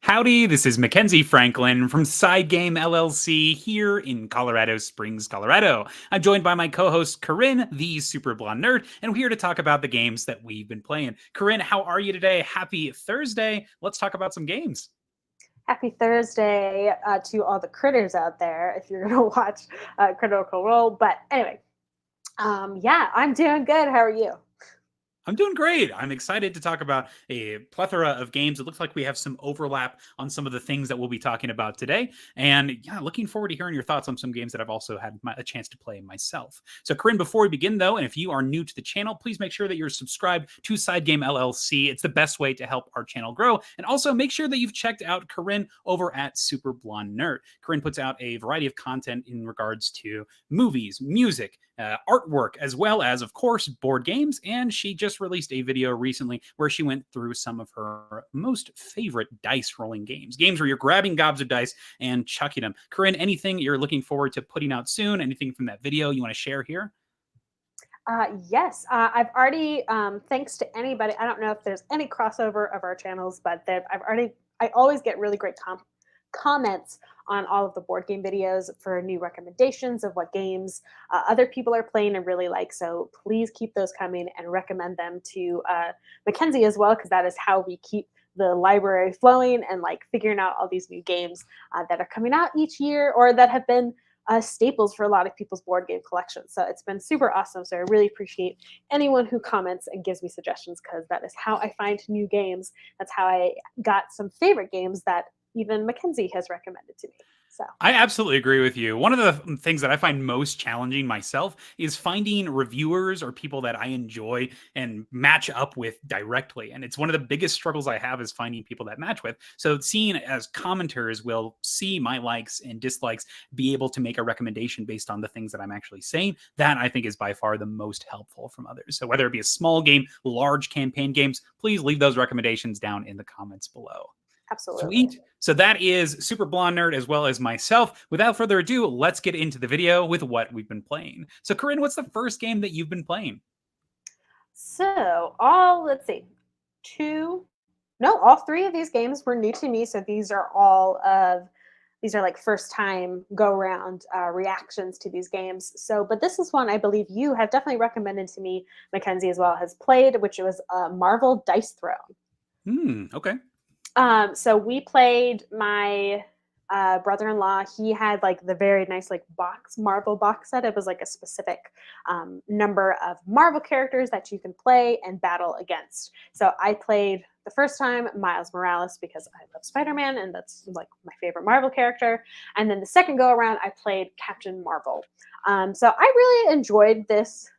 Howdy, this is Mackenzie Franklin from SideGame LLC here in Colorado Springs, Colorado. I'm joined by my co-host Corinn, the super blonde nerd, and we're here to talk about the games that we've been playing. Corinn, how are you today? Happy Thursday. Let's talk about some games. Happy Thursday to all the critters out there if you're going to watch Critical Role. But anyway, yeah, I'm doing good. How are you? I'm doing great. I'm excited to talk about a plethora of games. It looks like we have some overlap on some of the things that we'll be talking about today. And yeah, looking forward to hearing your thoughts on some games that I've also had a chance to play myself. So, Corinne, before we begin, though, and if you are new to the channel, please make sure that you're subscribed to SideGame LLC. It's the best way to help our channel grow. And also make sure that you've checked out Corinne over at Super Blonde Nerd. Corinne puts out a variety of content in regards to movies, music, artwork, as well as, of course, board games. And she just released a video recently where she went through some of her most favorite dice rolling games where you're grabbing gobs of dice and chucking them. Corinne, anything you're looking forward to putting out soon? Anything from that video you want to share here? Yes, I've already, thanks to anybody, I don't know if there's any crossover of our channels, but I always get really great comments on all of the board game videos for new recommendations of what games other people are playing and really like. So please keep those coming and recommend them to Mackenzie as well, because that is how we keep the library flowing and like figuring out all these new games that are coming out each year or that have been staples for a lot of people's board game collections. So it's been super awesome. So I really appreciate anyone who comments and gives me suggestions, because that is how I find new games. That's how I got some favorite games that even Mackenzie has recommended to me. So I absolutely agree with you. One of the things that I find most challenging myself is finding reviewers or people that I enjoy and match up with directly. And it's one of the biggest struggles I have is finding people that match with. So seeing as commenters will see my likes and dislikes, be able to make a recommendation based on the things that I'm actually saying, that I think is by far the most helpful from others. So whether it be a small game, large campaign games, please leave those recommendations down in the comments below. absolutely. Sweet. So that is Super Blonde Nerd as well as myself. Without further ado, let's get into the video with what we've been playing. So Corinne, what's the first game that you've been playing? So let's see, all three of these games were new to me. So these are like first time go round reactions to these games. So, but this is one I believe you have definitely recommended to me, Mackenzie as well has played, which was Marvel Dice Throne. Okay. So we played my brother-in-law. He had like the very nice like Marvel box set. It was like a specific number of Marvel characters that you can play and battle against. So I played the first time Miles Morales because I love Spider-Man and that's like my favorite Marvel character. And then the second go around, I played Captain Marvel. So I really enjoyed this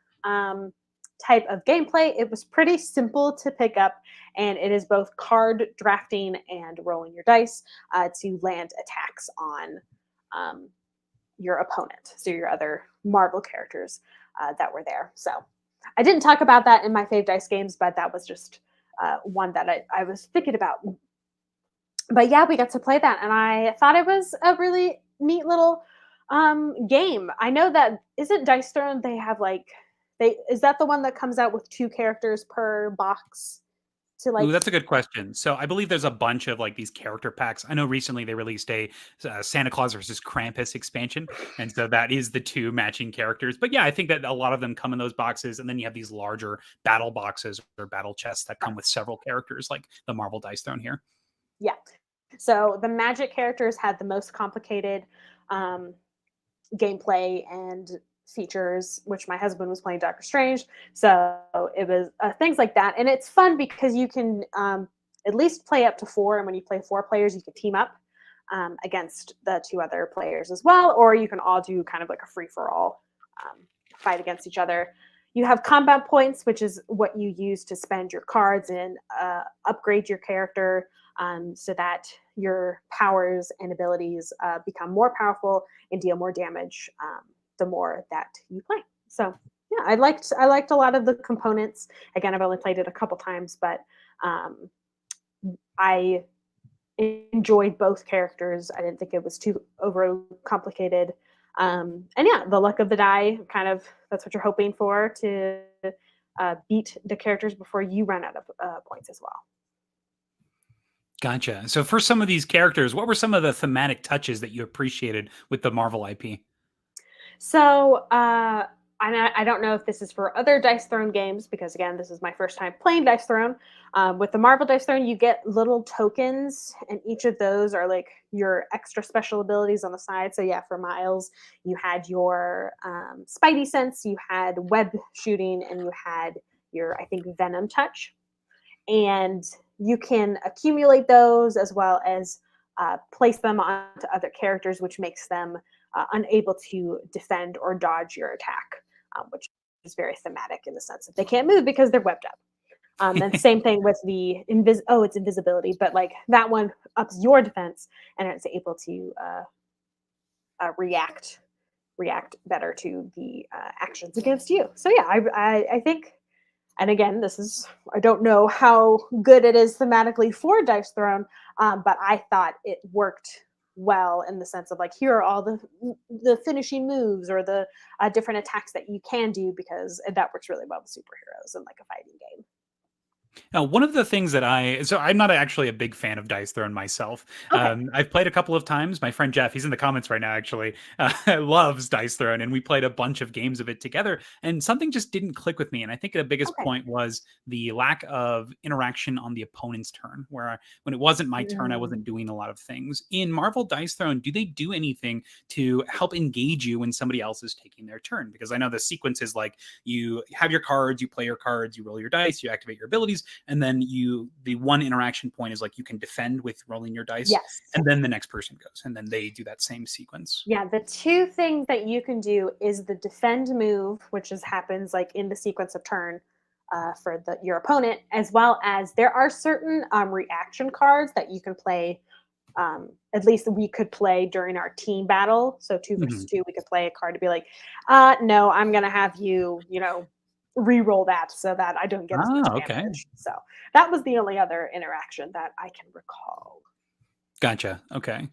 type of gameplay. It was pretty simple to pick up, and it is both card drafting and rolling your dice to land attacks on your opponent, so your other Marvel characters that were there. So I didn't talk about that in my Fave Dice games, but that was just one that I was thinking about. But yeah, we got to play that, and I thought it was a really neat little game. I know that, isn't Dice Throne, they have like, is that the one that comes out with 2 characters per box to like? Ooh, that's a good question. So I believe there's a bunch of like these character packs. I know recently they released a Santa Claus versus Krampus expansion, and so that is the 2 matching characters. But yeah, I think that a lot of them come in those boxes, and then you have these larger battle boxes or battle chests that come with several characters, like the Marvel Dice Throne here. Yeah. So the Magic characters had the most complicated gameplay and features, which my husband was playing Doctor Strange. So it was things like that. And it's fun because you can at least play up to 4. And when you play 4 players, you can team up against the 2 other players as well. Or you can all do kind of like a free-for-all fight against each other. You have combat points, which is what you use to spend your cards and upgrade your character so that your powers and abilities become more powerful and deal more damage the more that you play. So yeah, I liked a lot of the components. Again, I've only played it a couple times, but I enjoyed both characters. I didn't think it was too over complicated. And yeah, the luck of the die, kind of, that's what you're hoping for, to beat the characters before you run out of points as well. Gotcha. So for some of these characters, what were some of the thematic touches that you appreciated with the Marvel IP? So, I don't know if this is for other Dice Throne games because, again, this is my first time playing Dice Throne. With the Marvel Dice Throne, you get little tokens, and each of those are like your extra special abilities on the side. So, yeah, for Miles, you had your Spidey sense, you had web shooting, and you had your, I think, Venom touch. And you can accumulate those as well as place them onto other characters, which makes them unable to defend or dodge your attack, which is very thematic in the sense that they can't move because they're webbed up. And same thing with the it's invisibility, but like that one ups your defense and it's able to react better to the actions against you. So yeah, I think, and again, this is, I don't know how good it is thematically for Dice Throne, but I thought it worked well in the sense of like, here are all the finishing moves or the different attacks that you can do because that works really well with superheroes and like a fighting game. Now, one of the things that so I'm not actually a big fan of Dice Throne myself. Okay. I've played a couple of times. My friend Jeff, he's in the comments right now, actually, loves Dice Throne, and we played a bunch of games of it together. And something just didn't click with me. And I think the biggest Okay. point was the lack of interaction on the opponent's turn, where when it wasn't my turn, I Mm. wasn't doing a lot of things. In Marvel Dice Throne, do they do anything to help engage you when somebody else is taking their turn? Because I know the sequence is like you have your cards, you play your cards, you roll your dice, you activate your abilities, and then the one interaction point is like you can defend with rolling your dice, Yes. and then the next person goes, and then they do that same sequence. Yeah, the two things that you can do is the defend move, which is happens like in the sequence of turn for your opponent, as well as there are certain reaction cards that you can play. At least we could play during our team battle. So two versus Mhm. two, we could play a card to be like, no, I'm gonna have you, re-roll that so that I don't get as much Ah, okay. damage. So that was the only other interaction that I can recall. Gotcha. Okay.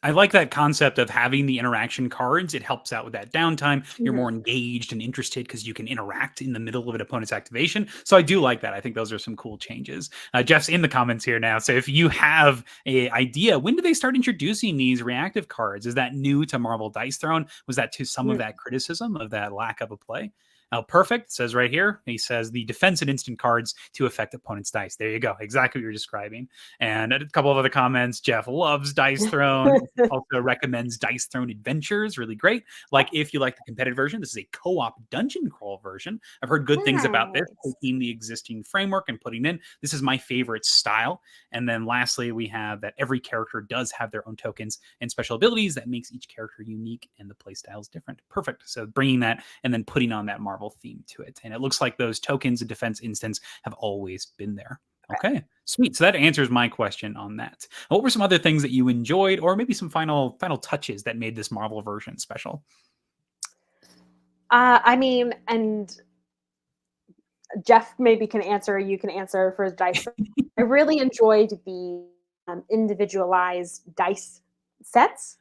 I like that concept of having the interaction cards. It helps out with that downtime. You're Mhm. more engaged and interested because you can interact in the middle of an opponent's activation. So I do like that. I think those are some cool changes. Jeff's in the comments here now. So if you have a idea, when do they start introducing these reactive cards? Is that new to Marvel Dice Throne? Was that to some of Mm. that criticism of that lack of a play? Perfect. It says right here. He says the defense and instant cards to affect opponent's dice. There you go. Exactly what you're describing. And a couple of other comments. Jeff loves Dice Throne. Also recommends Dice Throne Adventures. Really great. Like if you like the competitive version, this is a co-op dungeon crawl version. I've heard good things about this, Nice. taking the existing framework and putting in. This is my favorite style. And then lastly, we have that every character does have their own tokens and special abilities that makes each character unique and the play style is different. Perfect. So bringing that and then putting on that Marvel theme to it. And it looks like those tokens and defense instants have always been there. Okay, sweet. So that answers my question on that. What were some other things that you enjoyed, or maybe some final touches that made this Marvel version special? I mean, and Jeff maybe can answer, you can answer for dice. I really enjoyed the individualized dice sets.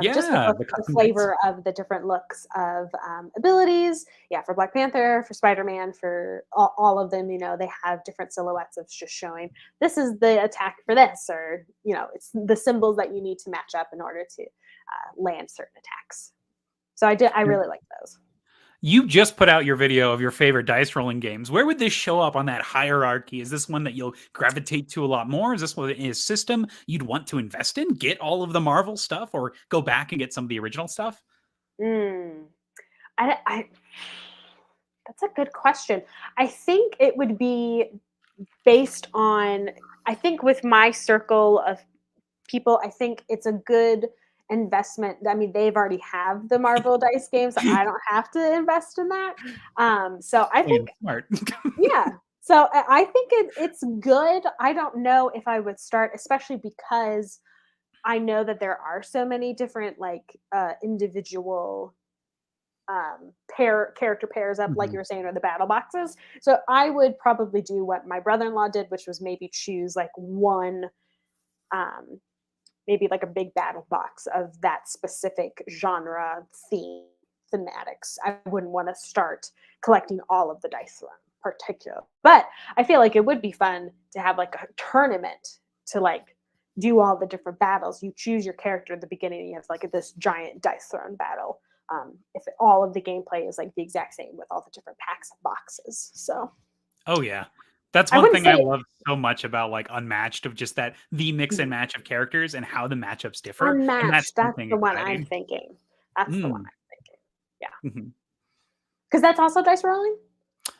Just Yeah, the the custom dice. flavor of the different looks of abilities. Yeah, for Black Panther, for Spider Man, for all of them, they have different silhouettes of just showing this is the attack for this, or, it's the symbols that you need to match up in order to land certain attacks. So I really like those. You just put out your video of your favorite dice rolling games. Where would this show up on that hierarchy? Is this one that you'll gravitate to a lot more? Is this one a system you'd want to invest in? Get all of the Marvel stuff, or go back and get some of the original stuff? Mm. I That's a good question. I think it would be based on, I think with my circle of people, I think it's a good investment. I mean, they've already have the Marvel dice games, so I don't have to invest in that. So I Playing think, smart. yeah. So I think it's good. I don't know if I would start, especially because I know that there are so many different like individual character pairs up, like you Mhm. were saying, or the battle boxes. So I would probably do what my brother-in-law did, which was maybe choose like one, um, maybe like a big battle box of that specific genre thematics. I wouldn't want to start collecting all of the dice one particular, but I feel like it would be fun to have like a tournament to like do all the different battles. You choose your character at the beginning, and you have like this giant dice throne battle. If all of the gameplay is like the exact same with all the different packs and boxes. So, oh yeah, that's I one wouldn't thing I say love so much about like Unmatched, of just that the mix and match of characters and how the matchups differ, and that's Unmatched. That's something the one I'm exciting. thinking. That's the one Mm. I'm thinking. Yeah, Mhm. because that's also dice rolling.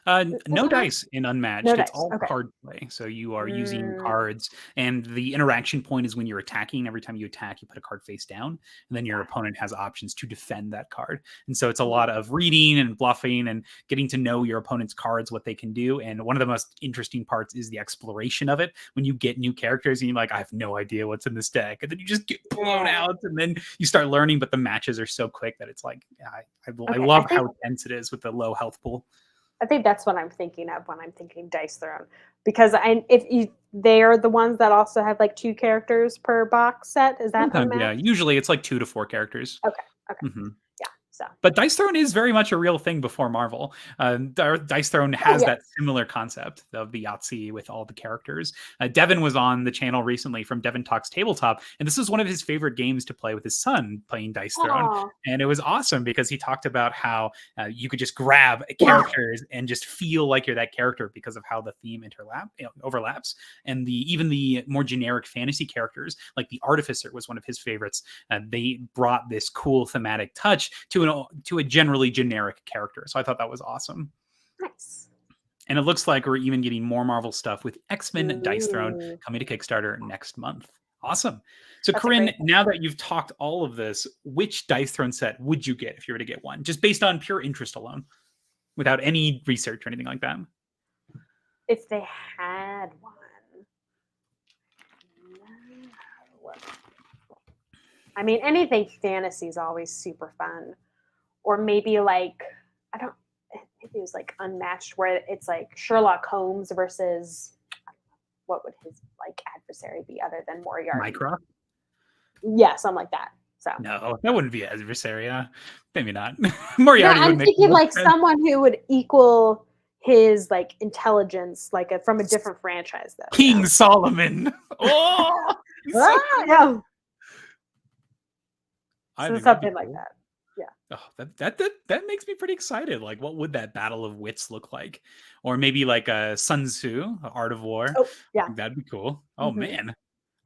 Is No that right? dice in No Unmatched. It's dice. all Okay. card play. So you are using Mm, cards, and the interaction point is when you're attacking. Every time you attack, you put a card face down, and then your got opponent has options to defend that card. And so it's a it. lot of reading and bluffing and getting to know your opponent's cards, what they can do. And one of the most interesting parts is the exploration of it. When you get new characters, and you're like, I have no idea what's in this deck, and then you just get blown Yeah. out, and then you start learning. But the matches are so quick that it's like, I Okay. love how tense it is with the low health pool. I think that's what I'm thinking of when I'm thinking dice throne, because they are the ones that also have like 2 characters per box set. Is that Sometimes, yeah. unmatched? Usually it's like 2 to 4 characters. Okay. Okay. Mhm. Yeah. So. But Dice Throne is very much a real thing before Marvel. Dice Throne Oh has yeah. that similar concept of the Yahtzee with all the characters. Devin was on the channel recently from Devin Talks Tabletop, and this was one of his favorite games to play with his son, playing Dice Throne. Aw. And it was awesome because he talked about how you could just grab characters and just feel like you're that character because of how the theme overlaps. And even the more generic fantasy characters, like the Artificer was one of his favorites. They brought this cool thematic touch to a generally generic character. So I thought that was awesome. Nice. And it looks like we're even getting more Marvel stuff with X-Men Dice Throne Ooh, coming to Kickstarter next month. Awesome. So that's a Corinn, great now thing. that you've talked all of this, which Dice Throne set would you get if you were to get one? Just based on pure interest alone, without any research or anything like that. If they had one. No. I mean, anything fantasy is always super fun. Or maybe like, I don't, maybe it was like Unmatched, where it's like Sherlock Holmes versus, what would his like adversary be other than Moriarty? Mycroft? Yeah, something like that. So No, that wouldn't be adversaria. Maybe not. no, Moriarty would I'm make thinking more like sense. someone who would equal his like intelligence, like from a different franchise, though. King Solomon. Oh, he's so Ah, cool. no. I So think that'd be something like cool. that. Yeah. Oh, that makes me pretty excited. Like, what would that battle of wits look like? Or maybe like a Sun Tzu, Art of War. Oh, I yeah. think that'd be cool. Oh Mm-hmm. man.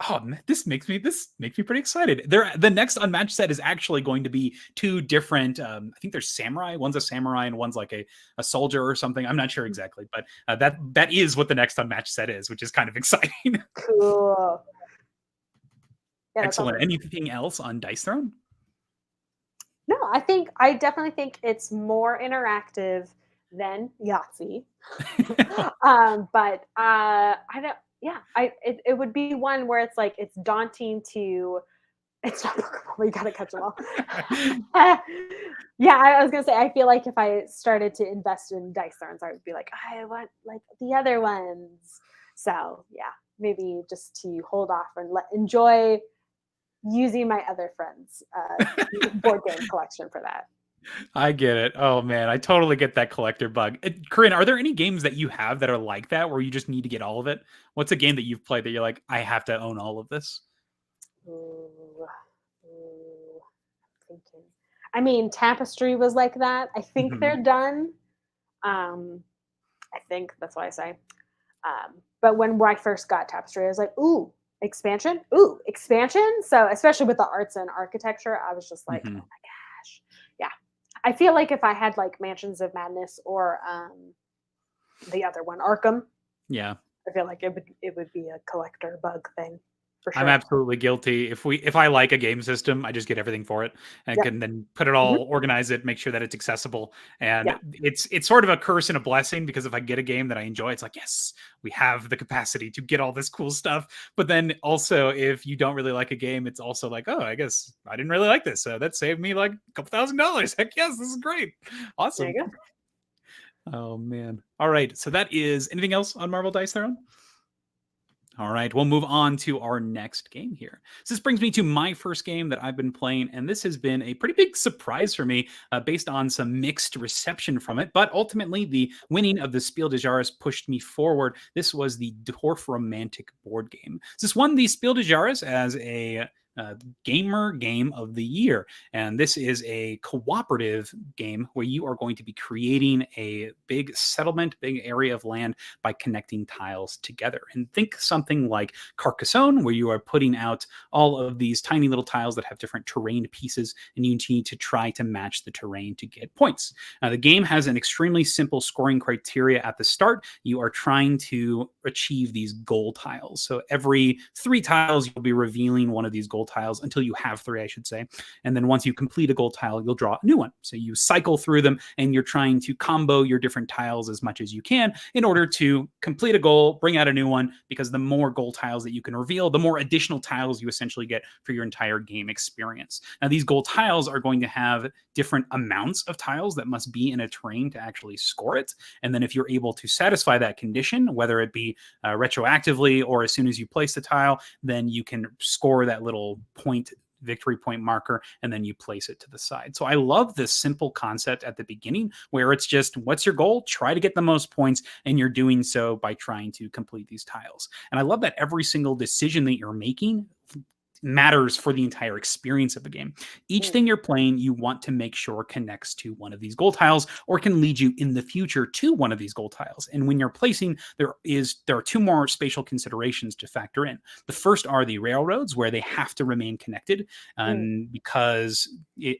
Oh, this makes me pretty excited. The next Unmatched set is actually going to be 2 different. I think there's samurai. One's a samurai and one's like a soldier or something. I'm not sure exactly, but that is what the next Unmatched set is, which is kind of exciting. Cool. Yeah, that's Excellent. awesome. Anything else on Dice Throne? No, I definitely think it's more interactive than Yahtzee. But I don't. Yeah, it would be one where it's like it's daunting to. It's not Pokemon. You gotta catch them all. Yeah, I was gonna say. I feel like if I started to invest in Dice Thrones, I would be like, I want like the other ones. So yeah, maybe just to hold off and enjoy using my other friends' board game collection for that. I get it. Oh man, I totally get that collector bug. Corinne, are there any games that you have that are like that where you just need to get all of it? What's a game that you've played that you're like, I have to own all of this? Ooh, ooh, thinking. I mean, Tapestry was like that. I think Hmm. they're done. Um, I think that's why I say. But when I first got Tapestry, I was like, ooh, expansion, ooh, expansion. So especially with the arts and architecture, I was just like, oh my Hmm. gosh, yeah. I feel like if I had like Mansions of Madness or the other one, Arkham, Yeah. I feel like it would be a collector bug thing for I'm sure. absolutely guilty. If I like a game system, I just get everything for it and Yep. can then put it Mhm. all, organize it, make sure that it's accessible. Yeah. And it's sort of a curse and a blessing because if I get a game that I enjoy, it's like, yes, we have the capacity to get all this cool stuff. But then also if you don't really like a game, it's also like, oh, I guess I didn't really like this. So that saved me like a couple $1,000. Heck yes, this is great. There Awesome. you go. Oh man. All right. So that is anything else on Marvel Dice Throne? All right, we'll move on to our next game here. So this brings me to my first game that I've been playing, and this has been a pretty big surprise for me based on some mixed reception from it. But ultimately, the winning of the Spiel des Jahres pushed me forward. This was the Dorfromantik board game. So this won the Spiel des Jahres as a gamer game of the year. And this is a cooperative game where you are going to be creating a big settlement, big area of land by connecting tiles together. And think something like Carcassonne, where you are putting out all of these tiny little tiles that have different terrain pieces, and you need to try to match the terrain to get points. Now, the game has an extremely simple scoring criteria at the start. You are trying to achieve these goal tiles. So every 3 tiles, you'll be revealing one of these goal tiles until you have 3, I should say. And then once you complete a goal tile, you'll draw a new one. So you cycle through them, and you're trying to combo your different tiles as much as you can in order to complete a goal, bring out a new one, because the more goal tiles that you can reveal, the more additional tiles you essentially get for your entire game experience. Now, these goal tiles are going to have different amounts of tiles that must be in a terrain to actually score it. And then if you're able to satisfy that condition, whether it be retroactively or as soon as you place the tile, then you can score that little victory point marker, and then you place it to the side. So I love this simple concept at the beginning where it's just, what's your goal? Try to get the most points, and you're doing so by trying to complete these tiles. And I love that every single decision that you're making matters for the entire experience of the game. Each thing you're playing, you want to make sure connects to one of these goal tiles or can lead you in the future to one of these goal tiles. And when you're placing, there are 2 more spatial considerations to factor in. The first are the railroads, where they have to remain connected, because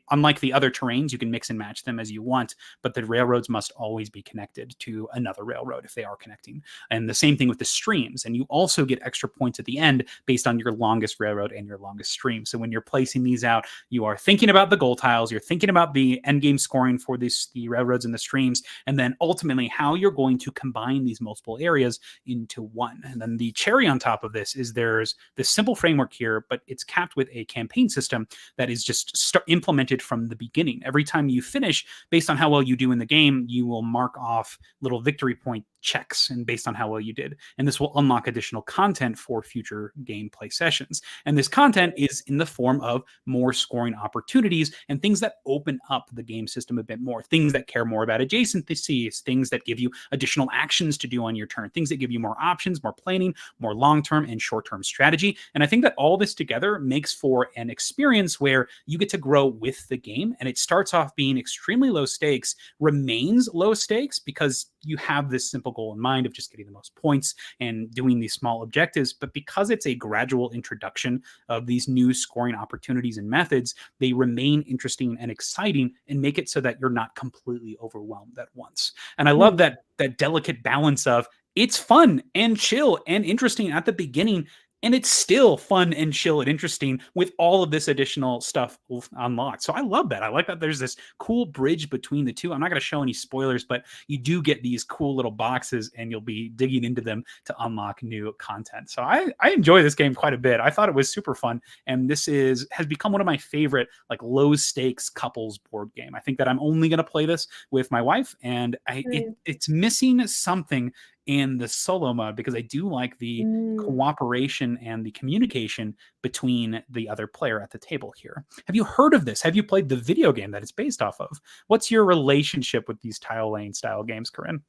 unlike the other terrains, you can mix and match them as you want, but the railroads must always be connected to another railroad if they are connecting. And the same thing with the streams. And you also get extra points at the end based on your longest railroad and your longest stream. So when you're placing these out, you are thinking about the goal tiles, you're thinking about the end game scoring for the railroads and the streams, and then ultimately how you're going to combine these multiple areas into one. And then the cherry on top of this is there's this simple framework here, but it's capped with a campaign system that is just implemented from the beginning. Every time you finish, based on how well you do in the game, you will mark off little victory point checks, and based on how well you did. And this will unlock additional content for future gameplay sessions. And this content is in the form of more scoring opportunities and things that open up the game system a bit more, things that care more about adjacencies, things that give you additional actions to do on your turn, things that give you more options, more planning, more long-term and short-term strategy. And I think that all this together makes for an experience where you get to grow with the game, and it starts off being extremely low stakes, remains low stakes because you have this simple goal in mind of just getting the most points and doing these small objectives. But because it's a gradual introduction of these new scoring opportunities and methods, they remain interesting and exciting and make it so that you're not completely overwhelmed at once. And I love that delicate balance of, it's fun and chill and interesting at the beginning, and it's still fun and chill and interesting with all of this additional stuff unlocked. So I love that. I like that there's this cool bridge between the two. I'm not going to show any spoilers, but you do get these cool little boxes, and you'll be digging into them to unlock new content. So I enjoy this game quite a bit. I thought it was super fun, and this has become one of my favorite like low stakes couples board game. I think that I'm only going to play this with my wife, and it's missing something in the solo mode, because I do like the cooperation and the communication between the other player at the table here. Have you heard of this? Have you played the video game that it's based off of? What's your relationship with these tile laying style games, Corinn?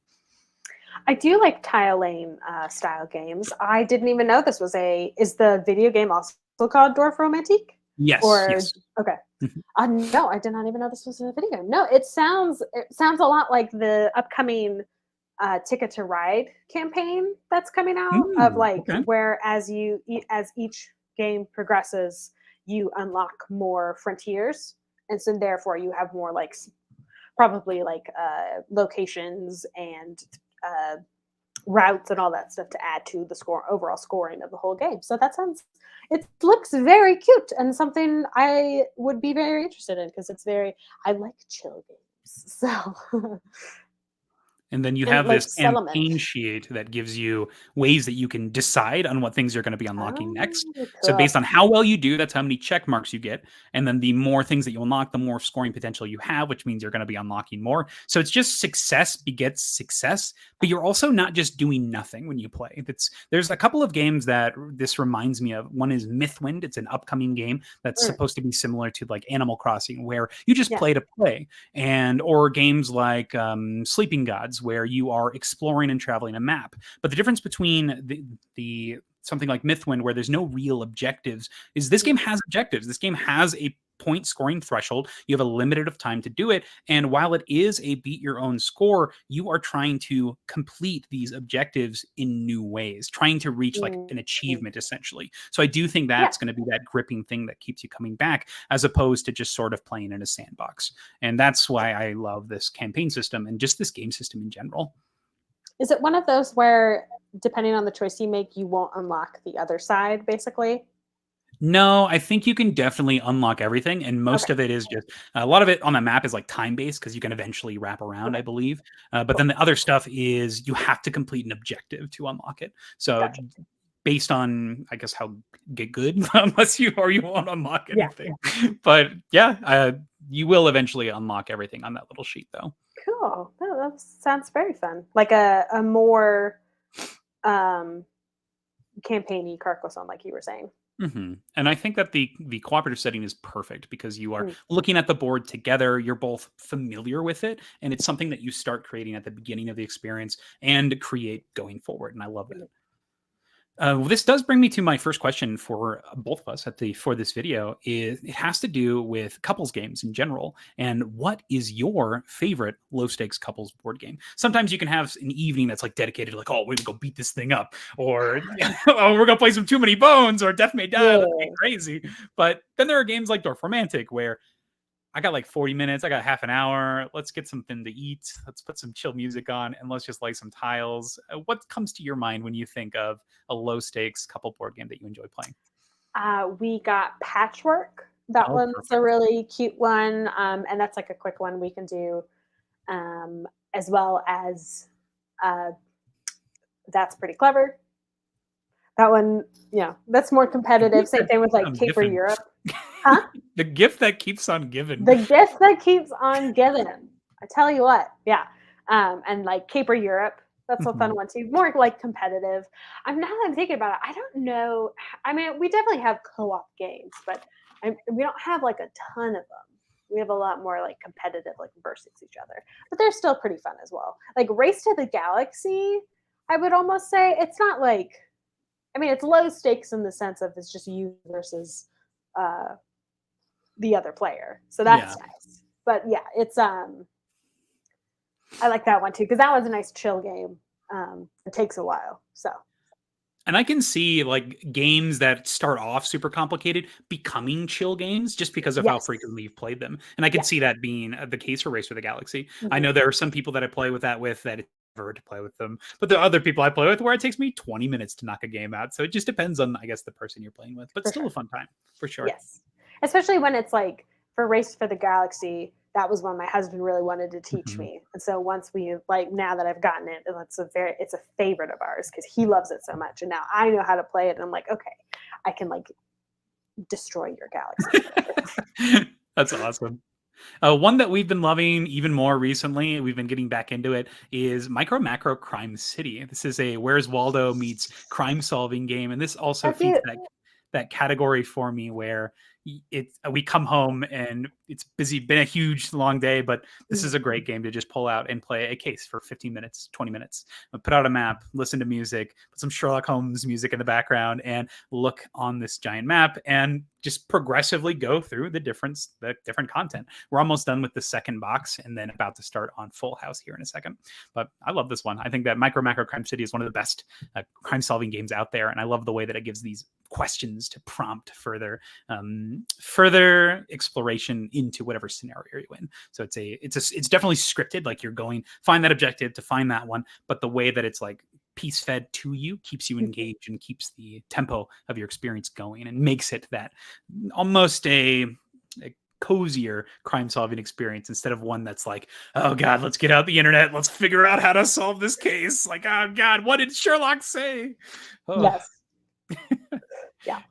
I do like tile laying style games. I didn't even know this was is the video game also called Dorfromantik? Yes. Yes. Okay. No, I did not even know this was a video game. No, it sounds a lot like the upcoming Ticket to Ride campaign that's coming out, of like where as each game progresses, you unlock more frontiers, and so therefore you have more like probably like locations and routes and all that stuff to add to the overall scoring of the whole game. So it looks very cute and something I would be very interested in, because I like chill games. So And then you And have like this settlement. campaign sheet that gives you ways that you can decide on what things you're going to be unlocking next. Oh, So cool. based on how well you do, that's how many check marks you get. And then the more things that you unlock, the more scoring potential you have, which means you're going to be unlocking more. So it's just success begets success, but you're also not just doing nothing when you play. There's a couple of games that this reminds me of. One is Mythwind. It's an upcoming game that's Mm, supposed to be similar to like Animal Crossing, where you just yeah. play to play, and or games like Sleeping Gods, where you are exploring and traveling a map. But the difference between the something like Mythwind, where there's no real objectives, is this game Mhm. has objectives. This game has a point scoring threshold. You have a limited of time to do it, and while it is a beat your own score, you are trying to complete these objectives in new ways, trying to reach like an Mhm. achievement essentially. So I do think Yeah. that's going to be that gripping thing that keeps you coming back, as opposed to just sort of playing in a sandbox. And that's why I love this campaign system and just this game system in general. Is it one of those where, depending on the choice you make, you won't unlock the other side, basically? No, I think you can definitely unlock everything, and most Okay. of it is just a lot of it on the map is like time based because you can eventually wrap around, Okay. I believe. But Cool. then the other stuff is you have to complete an objective to unlock it. So Gotcha. based on, I guess, how get good, unless you or you won't unlock Yeah. anything. But yeah, you will eventually unlock everything on that little sheet, though. Cool. No, that sounds very fun. Like a more um campaigny Carcassonne, like you were saying. And I think that the cooperative setting is perfect because you are Mm, looking at the board together. You're both familiar with it, and it's something that you start creating at the beginning of the experience and create going forward. And I love that. mhm. Well, this does bring me to my first question for both of us for this video. Is it has to do with couples games in general, and what is your favorite low stakes couples board game? Sometimes you can have an evening that's like dedicated, to like, oh, we're gonna go beat this thing up, or oh, we're gonna play some Too Many Bones, or Death May Die. Let's get Yeah. crazy. But then there are games like Dorfromantik where I got like 40 minutes. I got half an hour. Let's get something to eat. Let's put some chill music on and let's just lay some tiles. What comes to your mind when you think of a low stakes couple board game that you enjoy playing? We got Patchwork. That Oh, one's a perfect. really cute one, and that's like a quick one we can do, as well as uh, That's Pretty Clever. That one, that's more The competitive. gift Same that thing with keeps like on Caper giving. Europe. Huh? The gift that keeps on giving. The gift that keeps on giving. I tell you what, yeah. And like Caper Europe, that's a fun Mhm. one too. More like competitive. Now that I'm thinking about it, I don't know. I mean, we definitely have co-op games, but we don't have like a ton of them. We have a lot more like competitive, like versus each other. But they're still pretty fun as well. Like Race to the Galaxy, I would almost say it's not like. I mean, it's low stakes in the sense of it's just you versus uh, the other player. So Yeah. that's nice. But yeah, it's I like that one too because that was a nice chill game. It takes a while, so And I can see like games that start off super complicated becoming chill games just because of how yes, frequently you've played them. And I can yeah, see that being the case for Race for the Galaxy. I mhm, know there are some people that I play with that it's never to play with them, but there are other people I play with where it takes me 20 minutes to knock a game out. So it just depends on, I guess, the person you're playing with, but for still a sure. fun time for sure. Yes, especially when it's like for Race for the Galaxy. That was one my husband really wanted to teach Mhm. me, and so once we like now that I've gotten it, and it's a favorite of ours because he loves it so much, and now I know how to play it, and I'm like, okay, I can like destroy your galaxy or whatever. That's awesome. One that we've been loving even more recently, we've been getting back into it, is Micro Macro Crime City. This is a Where's Waldo meets crime solving game, and this also Oh, feeds cute. that category for me where we come home and it's busy, been a huge long day, but this is Mhm. a great game to just pull out and play a case for 15 minutes, 20 minutes. Put out a map, listen to music, put some Sherlock Holmes music in the background, and look on this giant map and just progressively go through the different content. We're almost done with the second box and then about to start on Full House here in a second. But I love this one. I think that Micro Macro Crime City is one of the best crime solving games out there, and I love the way that it gives these questions to prompt further exploration into whatever scenario you're in. So it's definitely scripted. Like you're going find that objective to find that one, but the way that it's like piece fed to you keeps you Mhm. engaged and keeps the tempo of your experience going and makes it that almost a cozier crime solving experience instead of one that's like, oh God, let's get out the internet. Let's figure out how to solve this case. Like, oh God, what did Sherlock say? Oh. Yes. Yeah.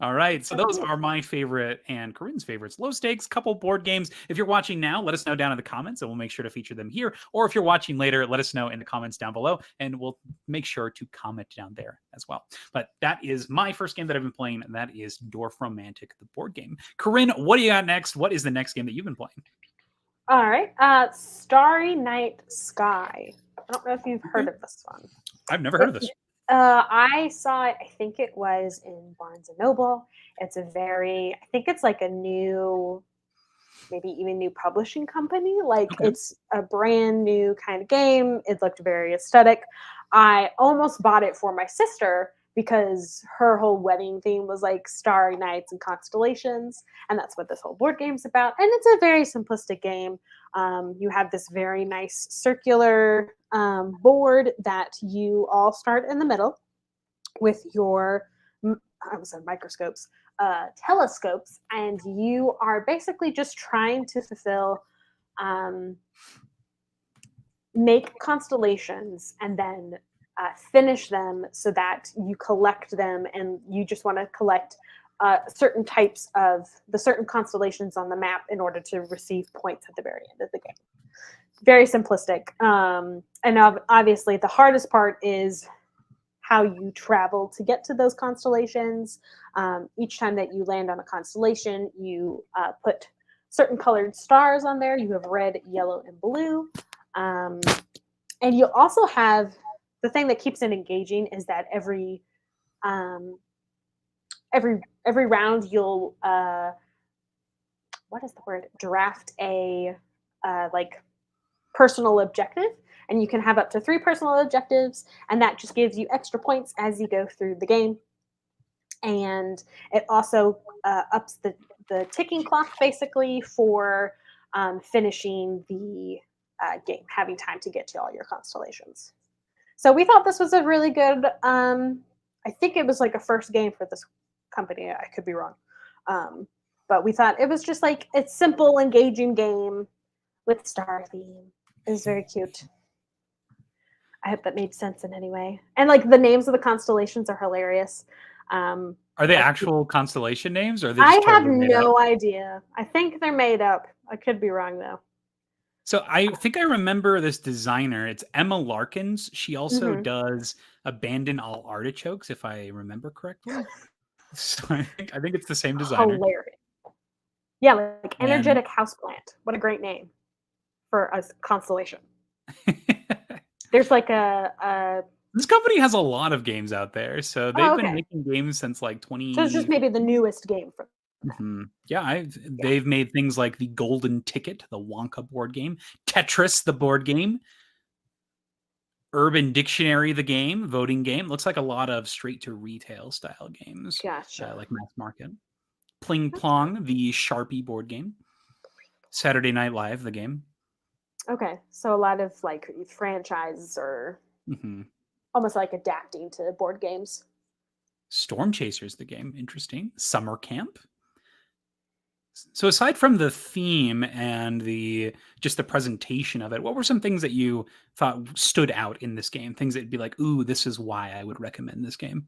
All right, so those are my favorite and Corinn's favorites. Low stakes, couple board games. If you're watching now, let us know down in the comments and we'll make sure to feature them here. Or if you're watching later, let us know in the comments down below and we'll make sure to comment down there as well. But that is my first game that I've been playing, and that is Dorfromantik, the board game. Corinn, what do you got next? What is the next game that you've been playing? All right. Starry Night Sky. I don't know if you've heard of this one. I've never heard of this. I saw it, I think it was in Barnes and Noble. It's I think it's like a new, maybe even new publishing company. Like it's a brand new kind of game. It looked very aesthetic. I almost bought it for my sister because her whole wedding theme was like starry nights and constellations. And that's what this whole board game's about. And it's a very simplistic game. You have this very nice circular board that you all start in the middle with your, I was saying microscopes, telescopes, and you are basically just trying to fulfill, make constellations and then finish them so that you collect them, and you just want to collect certain types of the certain constellations on the map in order to receive points at the very end of the game. Very simplistic. And obviously the hardest part is how you travel to get to those constellations. Each time that you land on a constellation, you put certain colored stars on there. You have red, yellow, and blue. And you also have, the thing that keeps it engaging is that every round you'll what is the word? Draft a like personal objective, and you can have up to 3 personal objectives, and that just gives you extra points as you go through the game. And it also ups the ticking clock basically for finishing the game, having time to get to all your constellations. So we thought this was a really good, I think it was like a first game for this company. I could be wrong. But we thought it was just like a simple, engaging game with star theme. It was very cute. I hope that made sense in any way. And like the names of the constellations are hilarious. Are they actual constellation names, or are they I just have totally made no up? idea. I think they're made up. I could be wrong though. So I think I remember this designer. It's Emma Larkins. She also does Abandon All Artichokes, if I remember correctly. So I think it's the same designer. Hilarious. Yeah, like energetic houseplant. What a great name for a constellation. There's like this company has a lot of games out there, so they've been making games since like 20. So it's just maybe the newest game for Yeah, they've made things like the Golden Ticket, the Wonka board game, Tetris, the board game, Urban Dictionary, the game, voting game. Looks like a lot of straight to retail style games. Gotcha. Like mass market. Pling Plong, the Sharpie board game. Saturday Night Live, the game. Okay, so a lot of like franchises or almost like adapting to board games. Storm Chasers, the game. Interesting. Summer Camp. So aside from the theme and just the presentation of it, what were some things that you thought stood out in this game? Things that'd be like, ooh, this is why I would recommend this game.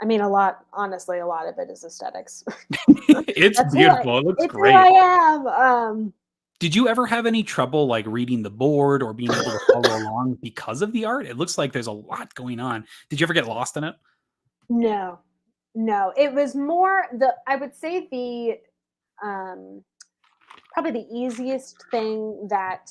I mean, honestly, a lot of it is aesthetics. It's beautiful. It looks great. Who I am. Did you ever have any trouble like reading the board or being able to follow along because of the art? It looks like there's a lot going on. Did you ever get lost in it? No. It was more I would say probably the easiest thing that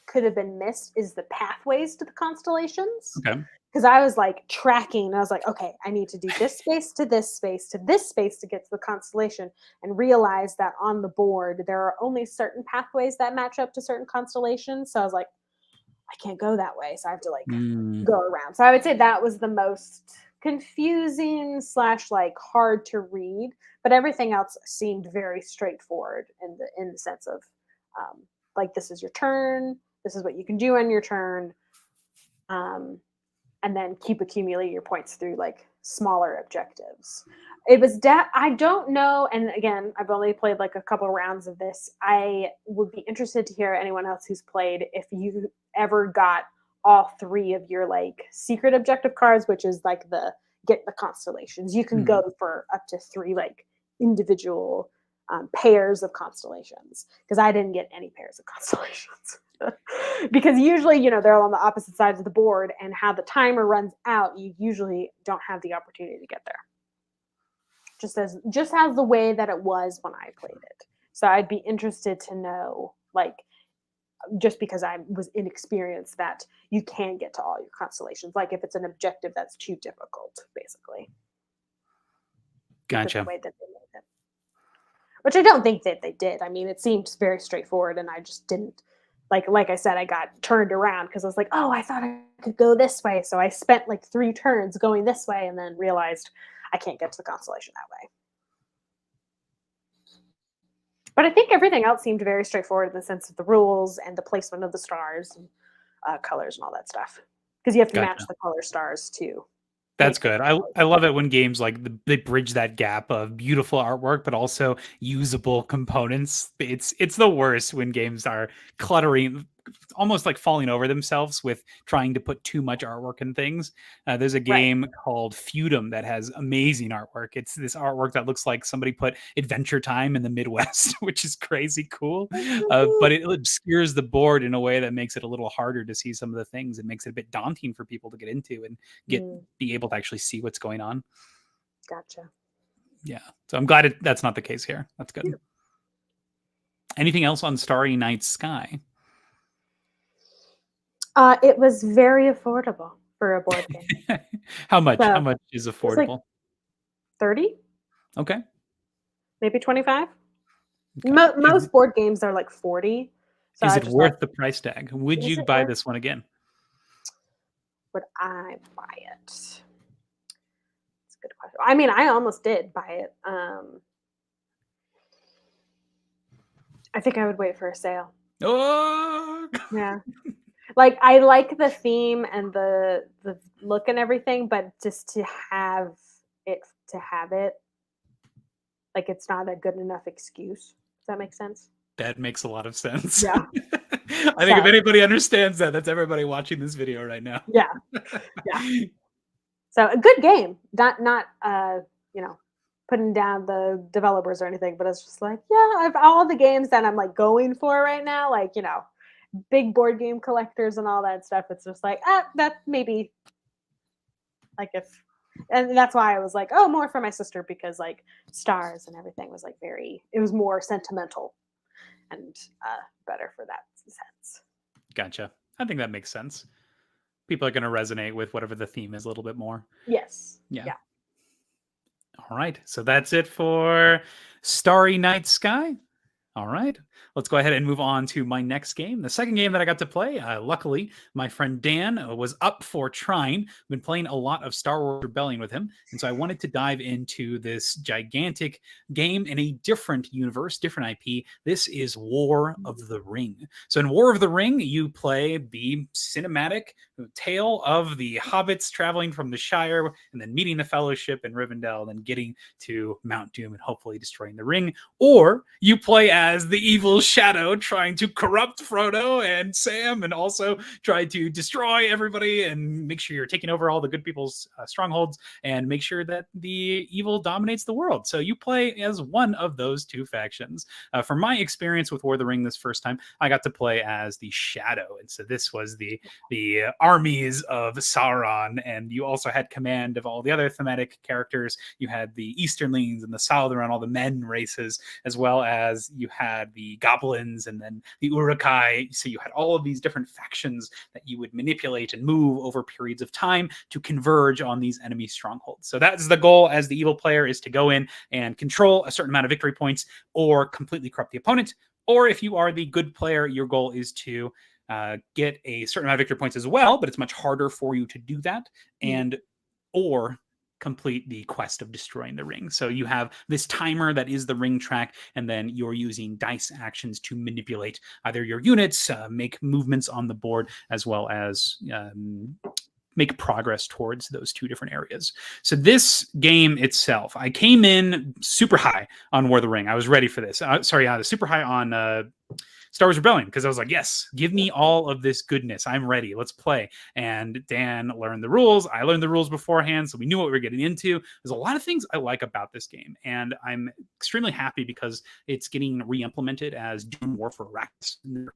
could have been missed is the pathways to the constellations. Okay. Because I was like tracking, and I was like, okay, I need to do this space to this space to this space to get to the constellation, and realize that on the board there are only certain pathways that match up to certain constellations. So I was like, I can't go that way, so I have to like go around. So I would say that was the most confusing / like hard to read, but everything else seemed very straightforward in the sense of like, this is your turn, this is what you can do on your turn. And then keep accumulating your points through like smaller objectives. It was I don't know, and again, I've only played like a couple rounds of this. I would be interested to hear anyone else who's played if you ever got all three of your like secret objective cards, which is like the get the constellations. You can go for up to 3 like individual pairs of constellations, because I didn't get any pairs of constellations. Because usually, you know, they're on the opposite sides of the board, and how the timer runs out, you usually don't have the opportunity to get there. Just as the way that it was when I played it. So I'd be interested to know, like, just because I was inexperienced, that you can get to all your constellations. Like if it's an objective that's too difficult, basically. Gotcha. The way that they made it. Which I don't think that they did. I mean, it seemed very straightforward, and I just didn't. Like I said, I got turned around because I was like, oh, I thought I could go this way. So I spent like 3 turns going this way, and then realized I can't get to the constellation that way. But I think everything else seemed very straightforward in the sense of the rules and the placement of the stars and colors and all that stuff. Because you have to match the color stars too. That's good. I love it when games like they bridge that gap of beautiful artwork, but also usable components. It's the worst when games are cluttering, almost like falling over themselves with trying to put too much artwork in things. There's a game called Feudum that has amazing artwork. It's this artwork that looks like somebody put Adventure Time in the Midwest, which is crazy cool. But it obscures the board in a way that makes it a little harder to see some of the things. It makes it a bit daunting for people to get into and be able to actually see what's going on. Gotcha. Yeah. So I'm glad that's not the case here. That's good. Yeah. Anything else on Starry Night Sky? It was very affordable for a board game. How much? How much is affordable? Like 30? Okay. Maybe 25? Okay. Most board games are like 40. So is it worth the price tag? Would you buy this one again? Would I buy it? That's a good question. I mean, I almost did buy it. I think I would wait for a sale. Oh! Yeah. Like, I like the theme and the look and everything, but just to have it, like, it's not a good enough excuse. Does that make sense? That makes a lot of sense. Yeah. I think if anybody understands that, that's everybody watching this video right now. Yeah. Yeah. So a good game. Not you know, putting down the developers or anything, but it's just like, yeah, I've all the games that I'm like going for right now, like, you know, big board game collectors and all that stuff. It's just like, that maybe like and that's why I was like, oh, more for my sister, because like stars and everything was like it was more sentimental and better for that sense. Gotcha. I think that makes sense. People are going to resonate with whatever the theme is a little bit more. Yes. Yeah. All right. So that's it for Starry Night Sky. All right, let's go ahead and move on to my next game. The second game that I got to play, luckily, my friend Dan was up for trying. I've been playing a lot of Star Wars Rebellion with him, and so I wanted to dive into this gigantic game in a different universe, different IP. This is War of the Ring. So in War of the Ring, you play the cinematic tale of the hobbits traveling from the Shire and then meeting the Fellowship in Rivendell, then getting to Mount Doom and hopefully destroying the ring. Or you play as the evil Shadow trying to corrupt Frodo and Sam and also try to destroy everybody and make sure you're taking over all the good people's strongholds and make sure that the evil dominates the world. So you play as one of those two factions. From my experience with War of the Ring this first time, I got to play as the Shadow. And so this was the armies of Sauron, and you also had command of all the other thematic characters. You had the Easterlings and the Southron, all the men races, as well as you had the goblins and then the Uruk-hai. So you had all of these different factions that you would manipulate and move over periods of time to converge on these enemy strongholds. So that's the goal as the evil player, is to go in and control a certain amount of victory points or completely corrupt the opponent. Or if you are the good player, your goal is to get a certain amount of victory points as well, but it's much harder for you to do that, and or complete the quest of destroying the ring. So you have this timer that is the ring track, and then you're using dice actions to manipulate either your units, make movements on the board, as well as make progress towards those two different areas. So this game itself, I came in super high on War of the Ring. I was ready for this. Super high on Star Wars Rebellion, because I was like, yes, give me all of this goodness. I'm ready. Let's play. And Dan learned the rules. I learned the rules beforehand, so we knew what we were getting into. There's a lot of things I like about this game, and I'm extremely happy because it's getting re-implemented as Dune War for Arrakis.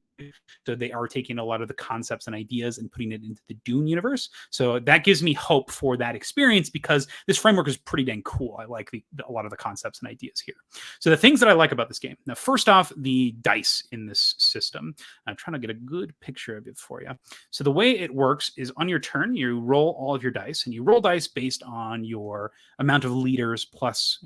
So they are taking a lot of the concepts and ideas and putting it into the Dune universe. So that gives me hope for that experience, because this framework is pretty dang cool. I like a lot of the concepts and ideas here. So the things that I like about this game. Now, first off, the dice in this system. I'm trying to get a good picture of it for you. So the way it works is on your turn, you roll all of your dice, and you roll dice based on your amount of leaders plus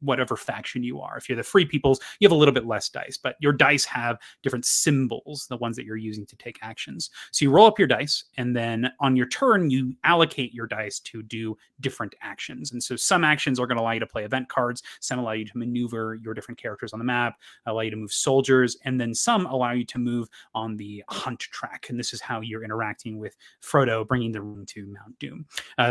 whatever faction you are. If you're the Free Peoples, you have a little bit less dice, but your dice have different symbols, the ones that you're using to take actions. So you roll up your dice, and then on your turn, you allocate your dice to do different actions. And so some actions are going to allow you to play event cards, some allow you to maneuver your different characters on the map, allow you to move soldiers, and then some allow you to move on the hunt track. And this is how you're interacting with Frodo, bringing the ring to Mount Doom.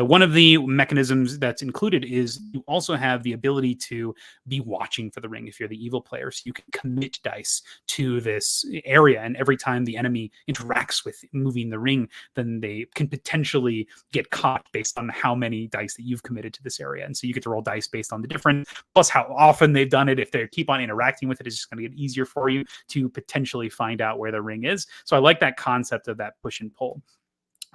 One of the mechanisms that's included is you also have the ability to be watching for the ring if you're the evil player. So you can commit dice to this area, and every time the enemy interacts with moving the ring, then they can potentially get caught based on how many dice that you've committed to this area. And so you get to roll dice based on the difference, plus how often they've done it. If they keep on interacting with it, it's just going to get easier for you to potentially find out where the ring is. So I like that concept of that push and pull.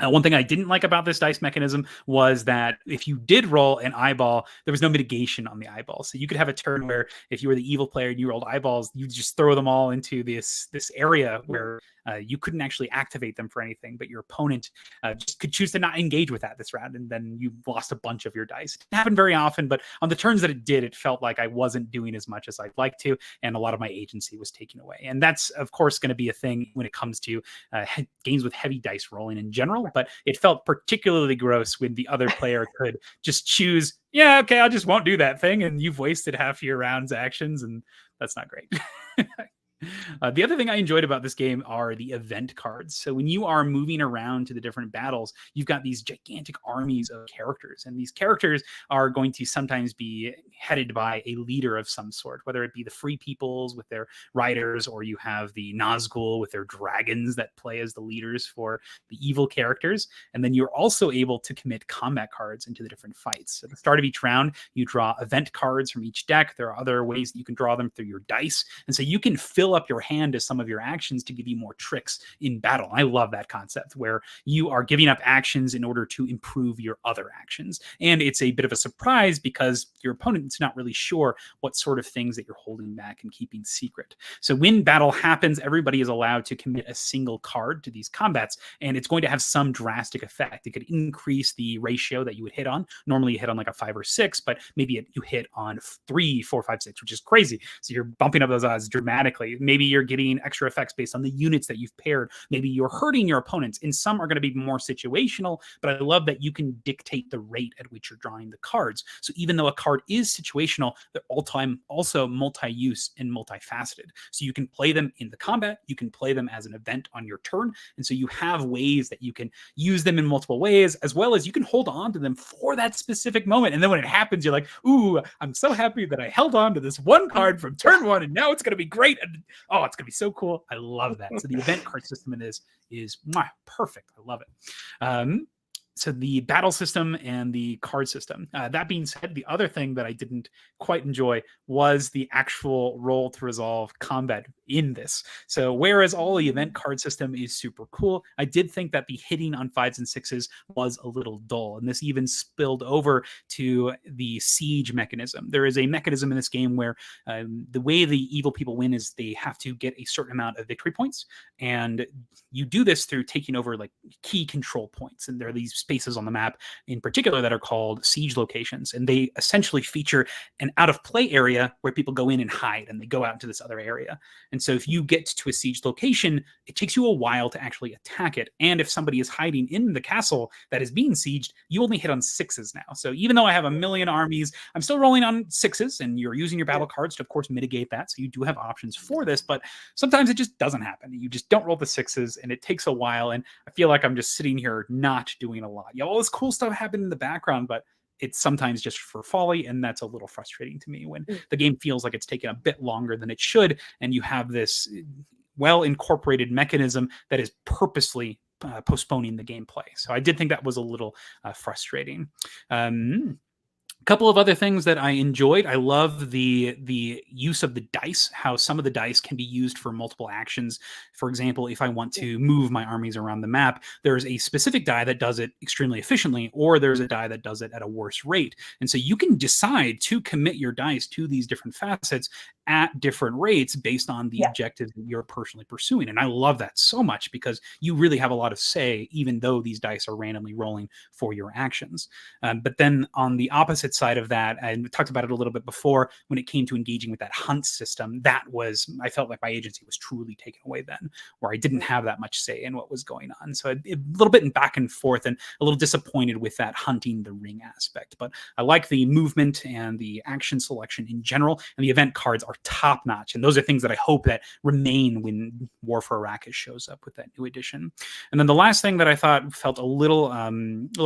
One thing I didn't like about this dice mechanism was that if you did roll an eyeball, there was no mitigation on the eyeball. So you could have a turn where if you were the evil player and you rolled eyeballs, you just throw them all into this area where you couldn't actually activate them for anything, but your opponent just could choose to not engage with that this round, and then you lost a bunch of your dice. It didn't happen very often, but on the turns that it did, it felt like I wasn't doing as much as I'd like to, and a lot of my agency was taken away. And that's, of course, going to be a thing when it comes to games with heavy dice rolling in general, but it felt particularly gross when the other player could just choose, yeah, okay, I just won't do that thing, and you've wasted half your round's actions, and that's not great. The other thing I enjoyed about this game are the event cards. So when you are moving around to the different battles, you've got these gigantic armies of characters, and these characters are going to sometimes be headed by a leader of some sort, whether it be the Free Peoples with their riders, or you have the Nazgul with their dragons that play as the leaders for the evil characters. And then you're also able to commit combat cards into the different fights. At the start of each round, you draw event cards from each deck. There are other ways that you can draw them through your dice. And so you can fill up your hand to some of your actions to give you more tricks in battle. I love that concept where you are giving up actions in order to improve your other actions. And it's a bit of a surprise because your opponent's not really sure what sort of things that you're holding back and keeping secret. So when battle happens, everybody is allowed to commit a single card to these combats, and it's going to have some drastic effect. It could increase the ratio that you would hit on. Normally you hit on like a 5 or 6, but maybe you hit on 3, 4, 5, 6, which is crazy. So you're bumping up those odds dramatically. Maybe you're getting extra effects based on the units that you've paired. Maybe you're hurting your opponents, and some are going to be more situational, but I love that you can dictate the rate at which you're drawing the cards. So even though a card is situational, they're also multi-use and multifaceted. So you can play them in the combat, you can play them as an event on your turn, and so you have ways that you can use them in multiple ways, as well as you can hold on to them for that specific moment. And then when it happens, you're like, ooh, I'm so happy that I held on to this one card from turn 1, and now it's going to be great. And oh, it's going to be so cool. I love that. So the event card system in this is perfect. I love it. So the battle system and the card system. That being said, the other thing that I didn't quite enjoy was the actual roll to resolve combat in this. So whereas all the event card system is super cool, I did think that the hitting on 5s and 6s was a little dull. And this even spilled over to the siege mechanism. There is a mechanism in this game where the way the evil people win is they have to get a certain amount of victory points. And you do this through taking over like key control points. And there are these spaces on the map in particular that are called siege locations, and they essentially feature an out of play area where people go in and hide, and they go out into this other area. And so if you get to a siege location, it takes you a while to actually attack it. And if somebody is hiding in the castle that is being sieged, you only hit on 6s now. So even though I have a million armies, I'm still rolling on 6s, and you're using your battle cards to, of course, mitigate that. So you do have options for this, but sometimes it just doesn't happen. You just don't roll the 6s, and it takes a while. And I feel like I'm just sitting here not doing a lot. You have all this cool stuff happening in the background, but it's sometimes just for folly, and that's a little frustrating to me when the game feels like it's taken a bit longer than it should, and you have this well incorporated mechanism that is purposely postponing the gameplay. So I did think that was a little frustrating. Couple of other things that I enjoyed. I love the use of the dice, how some of the dice can be used for multiple actions. For example, if I want to move my armies around the map, there's a specific die that does it extremely efficiently, or there's a die that does it at a worse rate. And so you can decide to commit your dice to these different facets at different rates based on the objectives that you're personally pursuing. And I love that so much because you really have a lot of say, even though these dice are randomly rolling for your actions. But then on the opposite side of that, and we talked about it a little bit before, when it came to engaging with that hunt system, that was, I felt like my agency was truly taken away then, where I didn't have that much say in what was going on. So a little bit in back and forth, and a little disappointed with that hunting the ring aspect. But I like the movement and the action selection in general, and the event cards are top notch. And those are things that I hope that remain when War for Arrakis shows up with that new edition. And then the last thing that I thought felt a little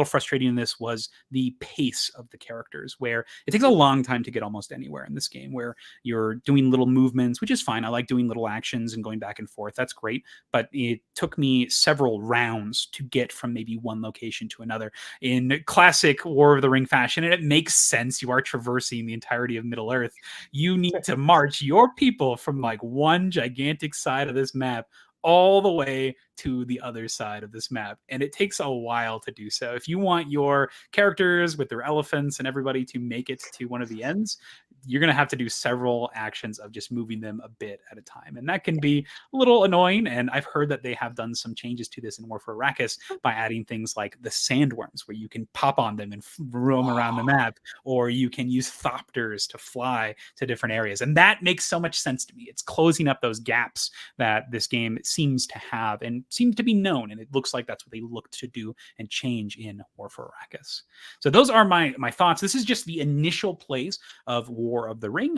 frustrating in this was the pace of the characters, where it takes a long time to get almost anywhere in this game, where you're doing little movements, which is fine. I like doing little actions and going back and forth. That's great. But it took me several rounds to get from maybe one location to another in classic War of the Ring fashion. And it makes sense. You are traversing the entirety of Middle Earth. You need to march your people from like one gigantic side of this map all the way to the other side of this map. And it takes a while to do so. If you want your characters with their elephants and everybody to make it to one of the ends, you're going to have to do several actions of just moving them a bit at a time. And that can be a little annoying. And I've heard that they have done some changes to this in War for Arrakis by adding things like the sandworms, where you can pop on them and roam around the map, or you can use thopters to fly to different areas. And that makes so much sense to me. It's closing up those gaps that this game seems to have and seems to be known. And it looks like that's what they looked to do and change in War for Arrakis. So those are my thoughts. This is just the initial plays of War of the Ring.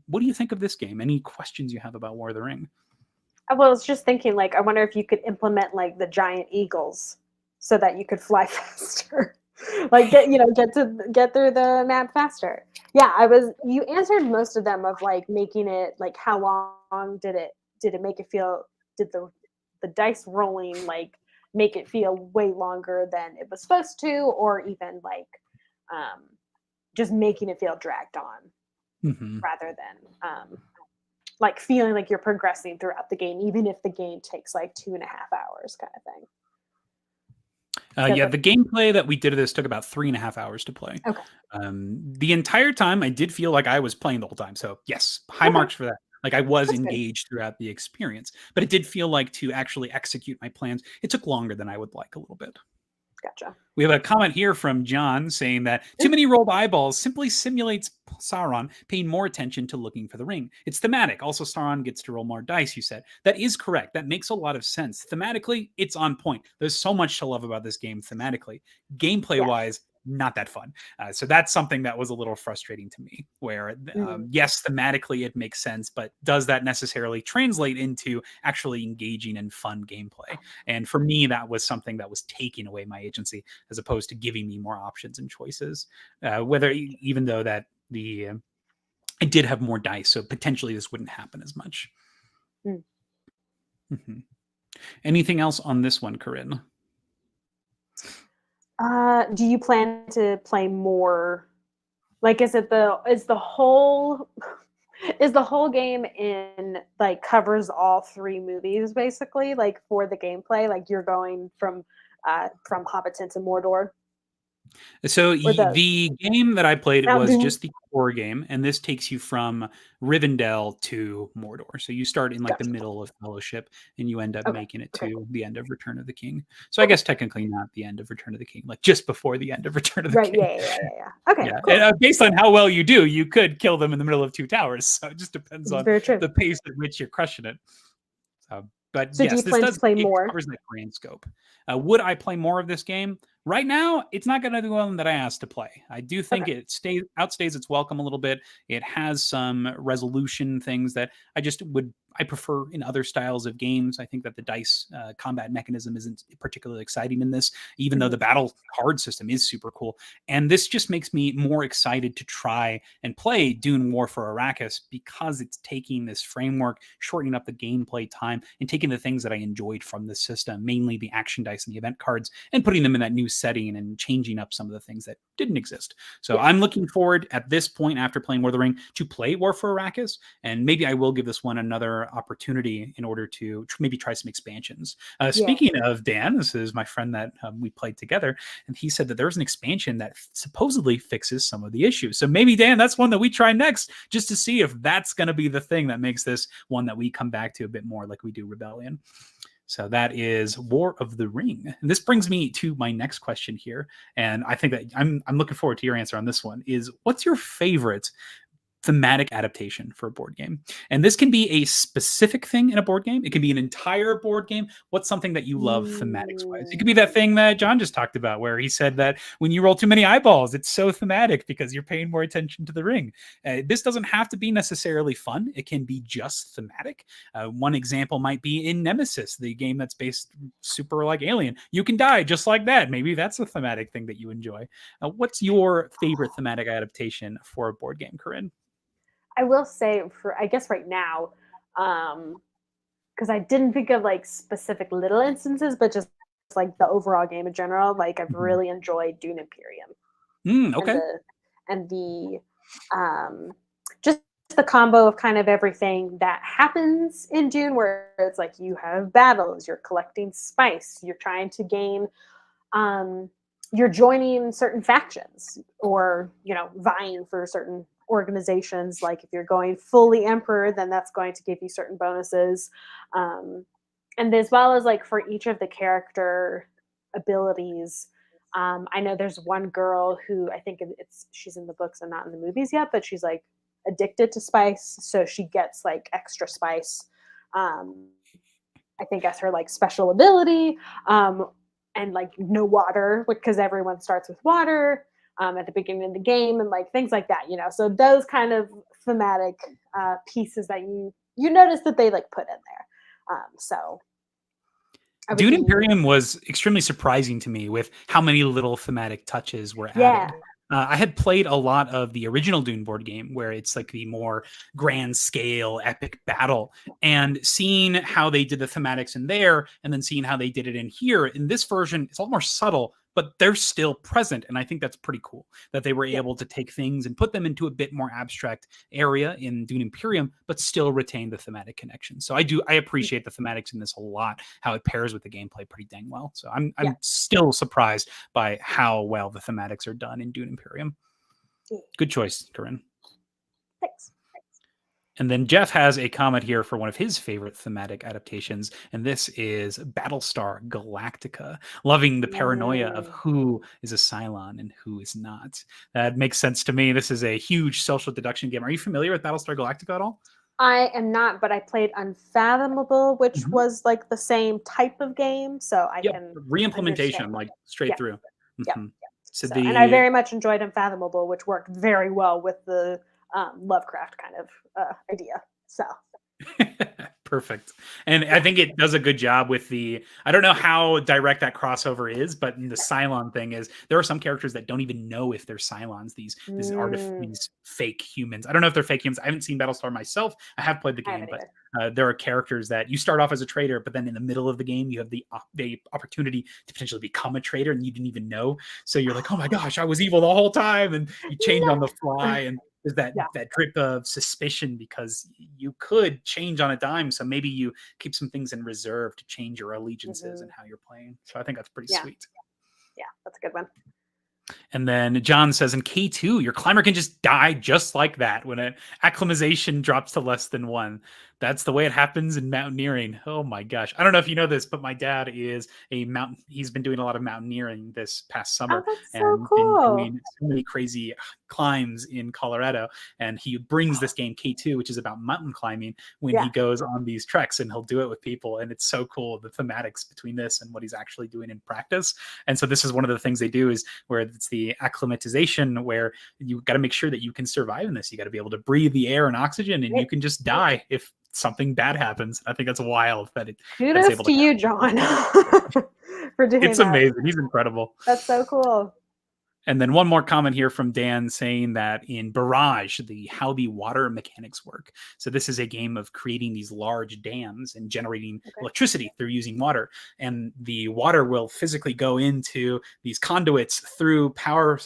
What do you think of this game? Any questions you have about War of the Ring? Well, I was just thinking, like, I wonder if you could implement like the giant eagles so that you could fly faster. Like get through the map faster. Yeah, you answered most of them of like making it like how long did it make it feel, did the dice rolling like make it feel way longer than it was supposed to, or even like just making it feel dragged on rather than like feeling like you're progressing throughout the game, even if the game takes like 2.5 hours kind of thing. Yeah, the gameplay that we did of this took about 3.5 hours to play. Okay. The entire time I did feel like I was playing the whole time. So yes, high marks for that. Like I was engaged throughout the experience, but it did feel like to actually execute my plans, it took longer than I would like a little bit. Gotcha. We have a comment here from John saying that too many rolled eyeballs simply simulates Sauron paying more attention to looking for the ring. It's thematic. Also, Sauron gets to roll more dice, you said. That is correct. That makes a lot of sense. Thematically, it's on point. There's so much to love about this game thematically. Gameplay-wise, not that fun. So that's something that was a little frustrating to me, where yes, thematically it makes sense, but does that necessarily translate into actually engaging in fun gameplay? And for me, that was something that was taking away my agency as opposed to giving me more options and choices. Even though that I did have more dice, so potentially this wouldn't happen as much. Anything else on this one, Corinn? Do you plan to play more? Like, is the whole game in like covers all 3 movies basically? Like for the gameplay, like you're going from Hobbiton to Mordor. So the game that I played was just the core game, and this takes you from Rivendell to Mordor. So you start in like the middle of Fellowship, and you end up making it to the end of Return of the King. So I guess technically not the end of Return of the King, like just before the end of Return of the King. Yeah. Okay. Yeah. Cool. And, based on how well you do, you could kill them in the middle of 2 towers. So it just depends on the pace at which you're crushing it. But so yes, do you plan to play more? Covers that grand scope. Would I play more of this game? Right now, it's not going to be one that I asked to play. I do think it outstays its welcome a little bit. It has some resolution things that I prefer in other styles of games. I think that the dice combat mechanism isn't particularly exciting in this, even though the battle card system is super cool. And this just makes me more excited to try and play Dune War for Arrakis because it's taking this framework, shortening up the gameplay time, and taking the things that I enjoyed from the system, mainly the action dice and the event cards, and putting them in that new setting and changing up some of the things that didn't exist. So I'm looking forward at this point, after playing War of the Ring, to play War for Arrakis, and maybe I will give this one another opportunity in order to maybe try some expansions. Speaking of Dan, this is my friend that we played together, and he said that there's an expansion that supposedly fixes some of the issues. So maybe, Dan, that's one that we try next, just to see if that's going to be the thing that makes this one that we come back to a bit more like we do Rebellion. So that is War of the Ring. And this brings me to my next question here. And I think that I'm looking forward to your answer on this one, is what's your favorite thematic adaptation for a board game? And this can be a specific thing in a board game. It can be an entire board game. What's something that you love thematics wise? It could be that thing that John just talked about, where he said that when you roll too many eyeballs, it's so thematic because you're paying more attention to the ring. This doesn't have to be necessarily fun. It can be just thematic. One example might be in Nemesis, the game that's based super like Alien. You can die just like that. Maybe that's a thematic thing that you enjoy. What's your favorite thematic adaptation for a board game, Corinn? I will say, for I guess right now, because I didn't think of like specific little instances, but just like the overall game in general, like I've really enjoyed Dune Imperium. Okay. And the just the combo of kind of everything that happens in Dune, where it's like you have battles, you're collecting spice, you're trying to gain, you're joining certain factions, or vying for certain organizations. Like if you're going fully emperor, then that's going to give you certain bonuses, and as well as like for each of the character abilities. I know there's one girl who I think she's in the books and not in the movies yet, but she's like addicted to spice, so she gets like extra spice, I think, as her like special ability, and like no water, because everyone starts with water at the beginning of the game, and like things like that, so those kind of thematic pieces that you notice that they like put in there. So Dune Imperium was extremely surprising to me with how many little thematic touches were added. I had played a lot of the original Dune board game, where it's like the more grand scale epic battle, and seeing how they did the thematics in there, and then seeing how they did it in here. In this version, it's a lot more subtle, but they're still present. And I think that's pretty cool that they were able to take things and put them into a bit more abstract area in Dune Imperium, but still retain the thematic connection. So I appreciate the thematics in this a lot, how it pairs with the gameplay pretty dang well. So I'm still surprised by how well the thematics are done in Dune Imperium. Good choice, Corinn. Thanks. And then Jeff has a comment here for one of his favorite thematic adaptations, and this is Battlestar Galactica. Loving the paranoia of who is a Cylon and who is not. That makes sense to me. This is a huge social deduction game. Are you familiar with Battlestar Galactica at all? I am not, but I played Unfathomable, which was like the same type of game, so I can re-implementation, like straight through. So and I very much enjoyed Unfathomable, which worked very well with the Lovecraft kind of idea. So perfect. And I think it does a good job with I don't know how direct that crossover is, but the Cylon thing is there are some characters that don't even know if they're Cylons, these fake humans. I don't know if they're fake humans. I haven't seen Battlestar myself. I have played the game, but there are characters that you start off as a traitor, but then in the middle of the game, you have the opportunity to potentially become a traitor, and you didn't even know. So you're like, oh my gosh, I was evil the whole time. And you change on the fly, and there's that drip of suspicion because you could change on a dime. So maybe you keep some things in reserve to change your allegiances and how you're playing. So I think that's pretty sweet. Yeah, that's a good one. And then John says in K2, your climber can just die just like that when an acclimatization drops to less than 1. That's the way it happens in mountaineering. Oh my gosh. I don't know if you know this, but my dad is he's been doing a lot of mountaineering this past summer. Oh, that's so cool. Been doing so many crazy climbs in Colorado. And he brings this game K2, which is about mountain climbing, when he goes on these treks, and he'll do it with people. And it's so cool, the thematics between this and what he's actually doing in practice. And so this is one of the things they do, is where it's the acclimatization, where you got to make sure that you can survive in this. You got to be able to breathe the air and oxygen, and you can just die if something bad happens. I think that's wild that it's Kudos able to to. you, John, for doing It's that. amazing. He's incredible. That's so cool. And then one more comment here from Dan saying that in Barrage, how the water mechanics work. So this is a game of creating these large dams and generating electricity through using water. And the water will physically go into these conduits through power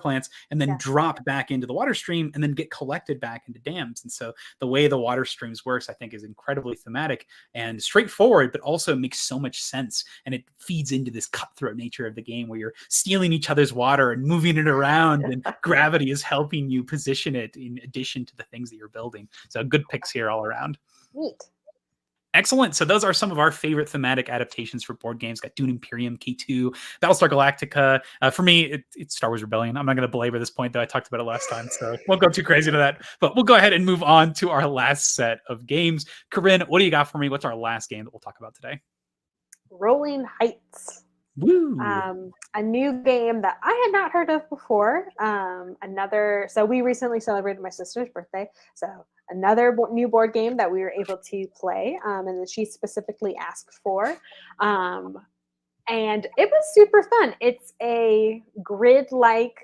plants and then drop back into the water stream and then get collected back into dams. And so the way the water streams works, I think, is incredibly thematic and straightforward, but also makes so much sense. And it feeds into this cutthroat nature of the game where you're stealing each other's water and moving it around, and gravity is helping you position it in addition to the things that you're building. So good picks here all around. Neat. Excellent. So those are some of our favorite thematic adaptations for board games. Got Dune Imperium, K2, Battlestar Galactica. For me, it's Star Wars Rebellion. I'm not going to belabor this point, though. I talked about it last time, so won't go too crazy to that. But we'll go ahead and move on to our last set of games. Corinn, what do you got for me? What's our last game that we'll talk about today? Rolling Heights. Woo! A new game that I had not heard of before. So we recently celebrated my sister's birthday. So another new board game that we were able to play, and that she specifically asked for. And it was super fun. It's a grid-like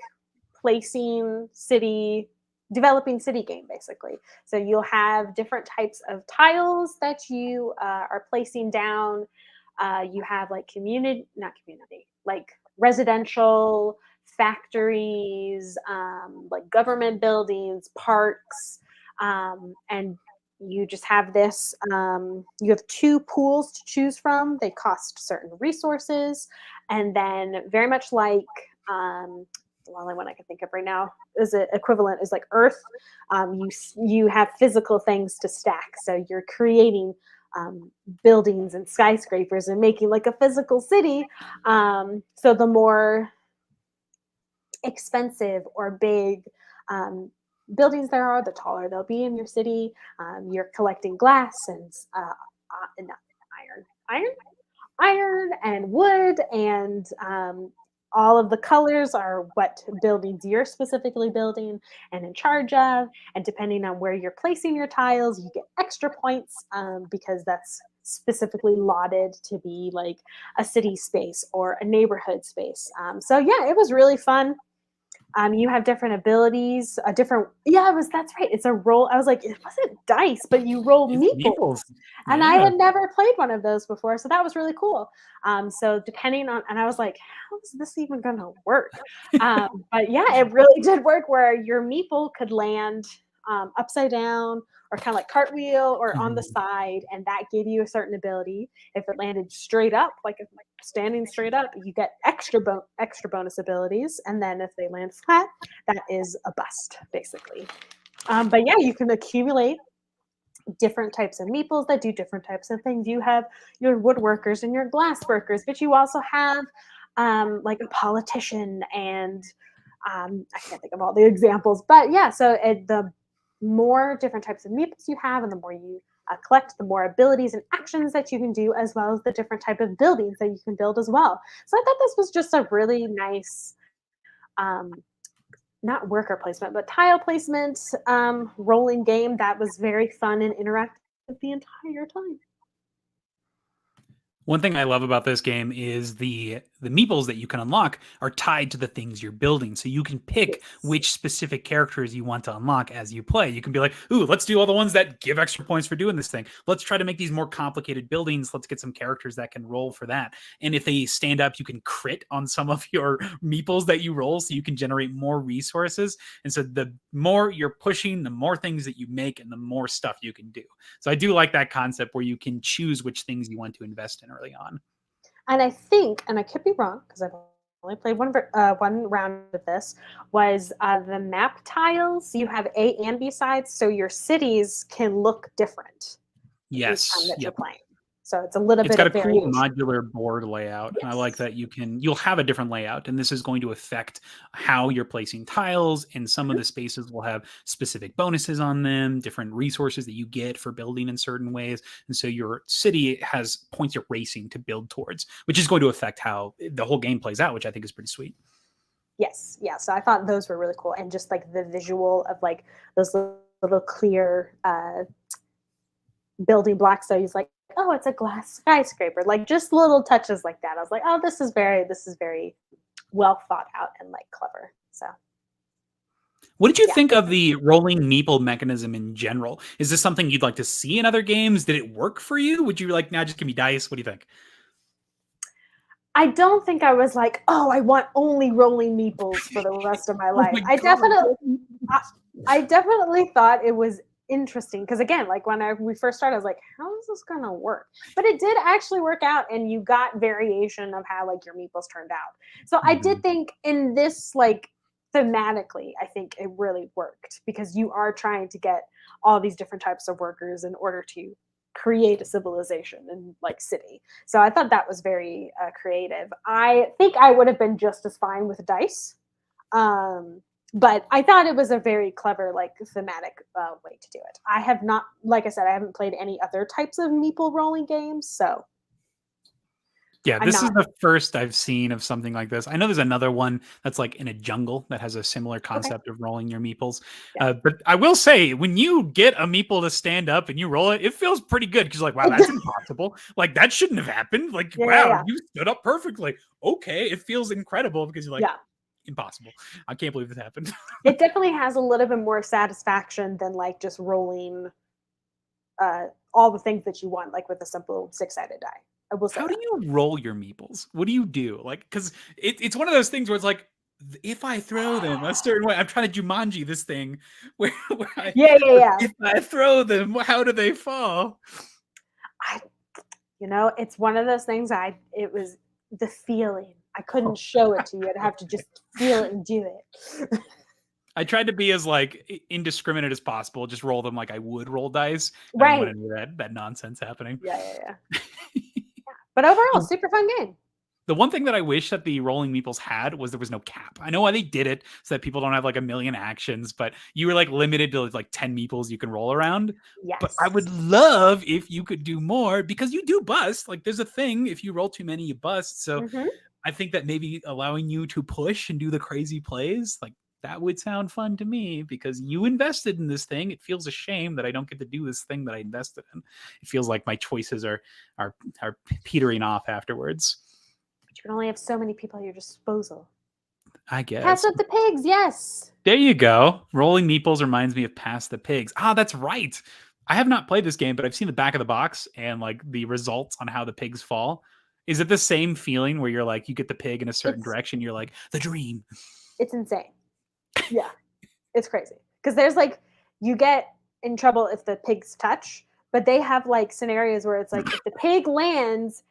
developing city game, basically. So you'll have different types of tiles that you are placing down. You have like like residential, factories, like government buildings, parks, and you just have this. You have 2 pools to choose from. They cost certain resources, and then very much like the only one I can think of right now is equivalent is like Earth. You have physical things to stack, so you're creating buildings and skyscrapers and making like a physical city. So the more expensive or big buildings there are, the taller they'll be in your city. You're collecting glass and iron and wood, and all of the colors are what buildings you're specifically building and in charge of. And depending on where you're placing your tiles, you get extra points because that's specifically lauded to be like a city space or a neighborhood space. So yeah, it was really fun. You have different abilities, that's right. It's a roll. I was like, it wasn't dice, but you roll meeples. And I had never played one of those before. So that was really cool. So depending on, and I was like, how is this even going to work? But yeah, it really did work where your meeple could land upside down or kind of like cartwheel or on the side, and that gave you a certain ability. If it landed straight up, like standing straight up, you get extra bonus abilities, and then if they land flat, that is a bust, basically. But yeah, you can accumulate different types of meeples that do different types of things. You have your woodworkers and your glass workers, but you also have like a politician and I can't think of all the examples, but yeah, so the more different types of meeples you have and the more you collect, the more abilities and actions that you can do, as well as the different type of buildings that you can build as well. So I thought this was just a really nice not worker placement, but tile placement rolling game that was very fun and interactive the entire time. One thing I love about this game is the meeples that you can unlock are tied to the things you're building. So you can pick which specific characters you want to unlock as you play. You can be like, ooh, let's do all the ones that give extra points for doing this thing. Let's try to make these more complicated buildings. Let's get some characters that can roll for that. And if they stand up, you can crit on some of your meeples that you roll, so you can generate more resources. And so the more you're pushing, the more things that you make and the more stuff you can do. So I do like that concept where you can choose which things you want to invest in early on. And I think, and I could be wrong because I've only played one round of this, was the map tiles. You have A and B sides, so your cities can look different. Yes. Each time that you're playing. So it's a little bit. It's got a variation. cool modular board layout, and I like that you'll have a different layout, and this is going to affect how you're placing tiles. And some of the spaces will have specific bonuses on them, different resources that you get for building in certain ways, and so your city has points you're racing to build towards, which is going to affect how the whole game plays out, which I think is pretty sweet. Yes, yeah. So I thought those were really cool, and just like the visual of like those little clear building blocks. So he's like, oh, it's a glass skyscraper. Like just little touches like that. I was like, oh, this is very well thought out and like clever. So What did you think of the rolling meeple mechanism in general? Is this something you'd like to see in other games? Did it work for you? Would you like, now just give me dice? What do you think? I don't think I was like, oh, I want only rolling meeples for the rest of my life. my I God. I definitely thought it was interesting because again, like when we first started, I was like, how is this gonna work? But it did actually work out, and you got variation of how like your meeples turned out. So I did think in this like thematically, I think it really worked because you are trying to get all these different types of workers in order to create a civilization and like city. So I thought that was very creative. I think I would have been just as fine with dice. But I thought it was a very clever, like thematic way to do it. I have not, like I said, I haven't played any other types of meeple rolling games. So yeah, this is the first I've seen of something like this. I know there's another one that's like in a jungle that has a similar concept of rolling your meeples. But I will say, when you get a meeple to stand up and you roll it, it feels pretty good because you're like, wow, that's impossible. Like, that shouldn't have happened. Like, wow, you stood up perfectly. Okay, it feels incredible because you're like, impossible. I can't believe this happened. It definitely has a little bit more satisfaction than like just rolling all the things that you want, like with a simple 6-sided die. I will say How do you roll your meeples? What do you do? Like, because it's one of those things where it's like, if I throw them a certain way, I'm trying to Jumanji this thing where if I throw them, how do they fall? It's one of those things. It was the feeling. I couldn't show it to you. I'd have to just feel it and do it. I tried to be as like indiscriminate as possible. Just roll them like I would roll dice. Right. I didn't want any of that nonsense happening. Yeah. But overall, super fun game. The one thing that I wish that the rolling meeples had was there was no cap. I know why they did it so that people don't have like a million actions, but you were like limited to like 10 meeples you can roll around. Yes. But I would love if you could do more because you do bust. Like there's a thing, if you roll too many, you bust. So I think that maybe allowing you to push and do the crazy plays, like that would sound fun to me because you invested in this thing. It feels a shame that I don't get to do this thing that I invested in. It feels like my choices are petering off afterwards. But you can only have so many people at your disposal. I guess. Pass up the pigs, yes. There you go. Rolling meeples reminds me of Pass the Pigs. Ah, that's right. I have not played this game, but I've seen the back of the box and like the results on how the pigs fall. Is it the same feeling where you're like, you get the pig in a certain direction, you're like, the dream? It's insane. Yeah, it's crazy. Because there's like, you get in trouble if the pigs touch, but they have like scenarios where it's like, if the pig lands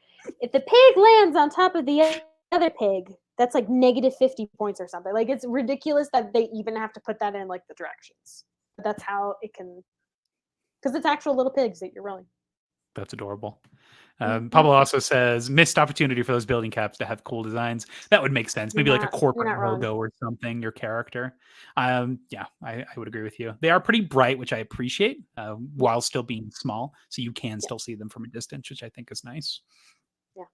on top of the other pig, that's like negative 50 points or something. Like it's ridiculous that they even have to put that in like the directions. That's how it can, because it's actual little pigs that you're rolling. That's adorable. Pablo also says missed opportunity for those building caps to have cool designs. That would make sense. Maybe like a corporate logo or something, your character. Yeah, I would agree with you. They are pretty bright, which I appreciate, while still being small. So you can still see them from a distance, which I think is nice. Yeah.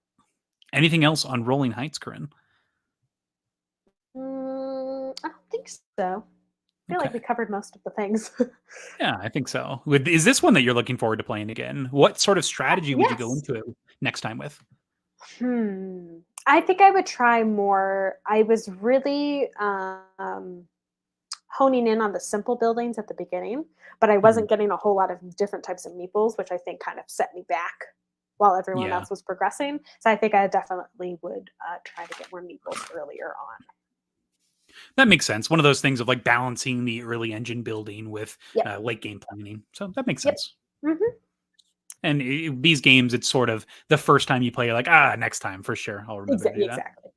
Anything else on Rolling Heights, Corinn? I don't think so. I feel like we covered most of the things. Yeah, I think so. Is this one that you're looking forward to playing again? What sort of strategy would you go into it next time with? I think I would try more. I was really honing in on the simple buildings at the beginning, but I wasn't getting a whole lot of different types of meeples, which I think kind of set me back while everyone else was progressing. So I think I definitely would try to get more meeples earlier on. That makes sense. One of those things of like balancing the early engine building with late game planning. So that makes sense. And these games, it's sort of the first time you play, you're like, next time for sure. I'll remember to do that. Exactly.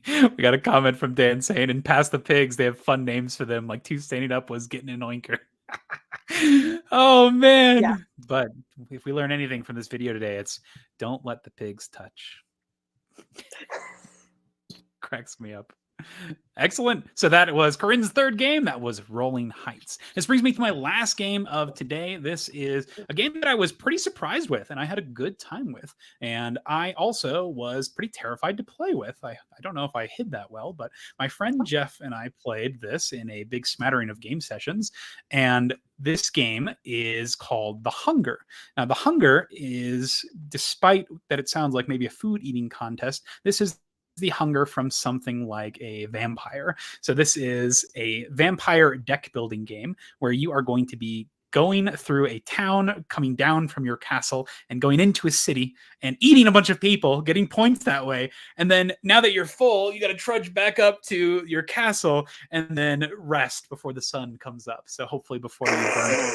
Yep. We got a comment from Dan saying, and Pass the Pigs, they have fun names for them. Like two standing up was getting an oinker. Oh, man. Yeah. But if we learn anything from this video today, it's don't let the pigs touch. Cracks me up. Excellent. So that was Corinn's third game. That was Rolling Heights. This brings me to my last game of today. This is a game that I was pretty surprised with and I had a good time with. And I also was pretty terrified to play with. I don't know if I hid that well, but my friend Jeff and I played this in a big smattering of game sessions. And this game is called The Hunger. Now, The Hunger is, despite that it sounds like maybe a food eating contest, this is the hunger from something like a vampire. So this is a vampire deck building game where you are going to be going through a town, coming down from your castle and going into a city and eating a bunch of people, getting points that way. And then now that you're full, you got to trudge back up to your castle and then rest before the sun comes up. So hopefully before you burn.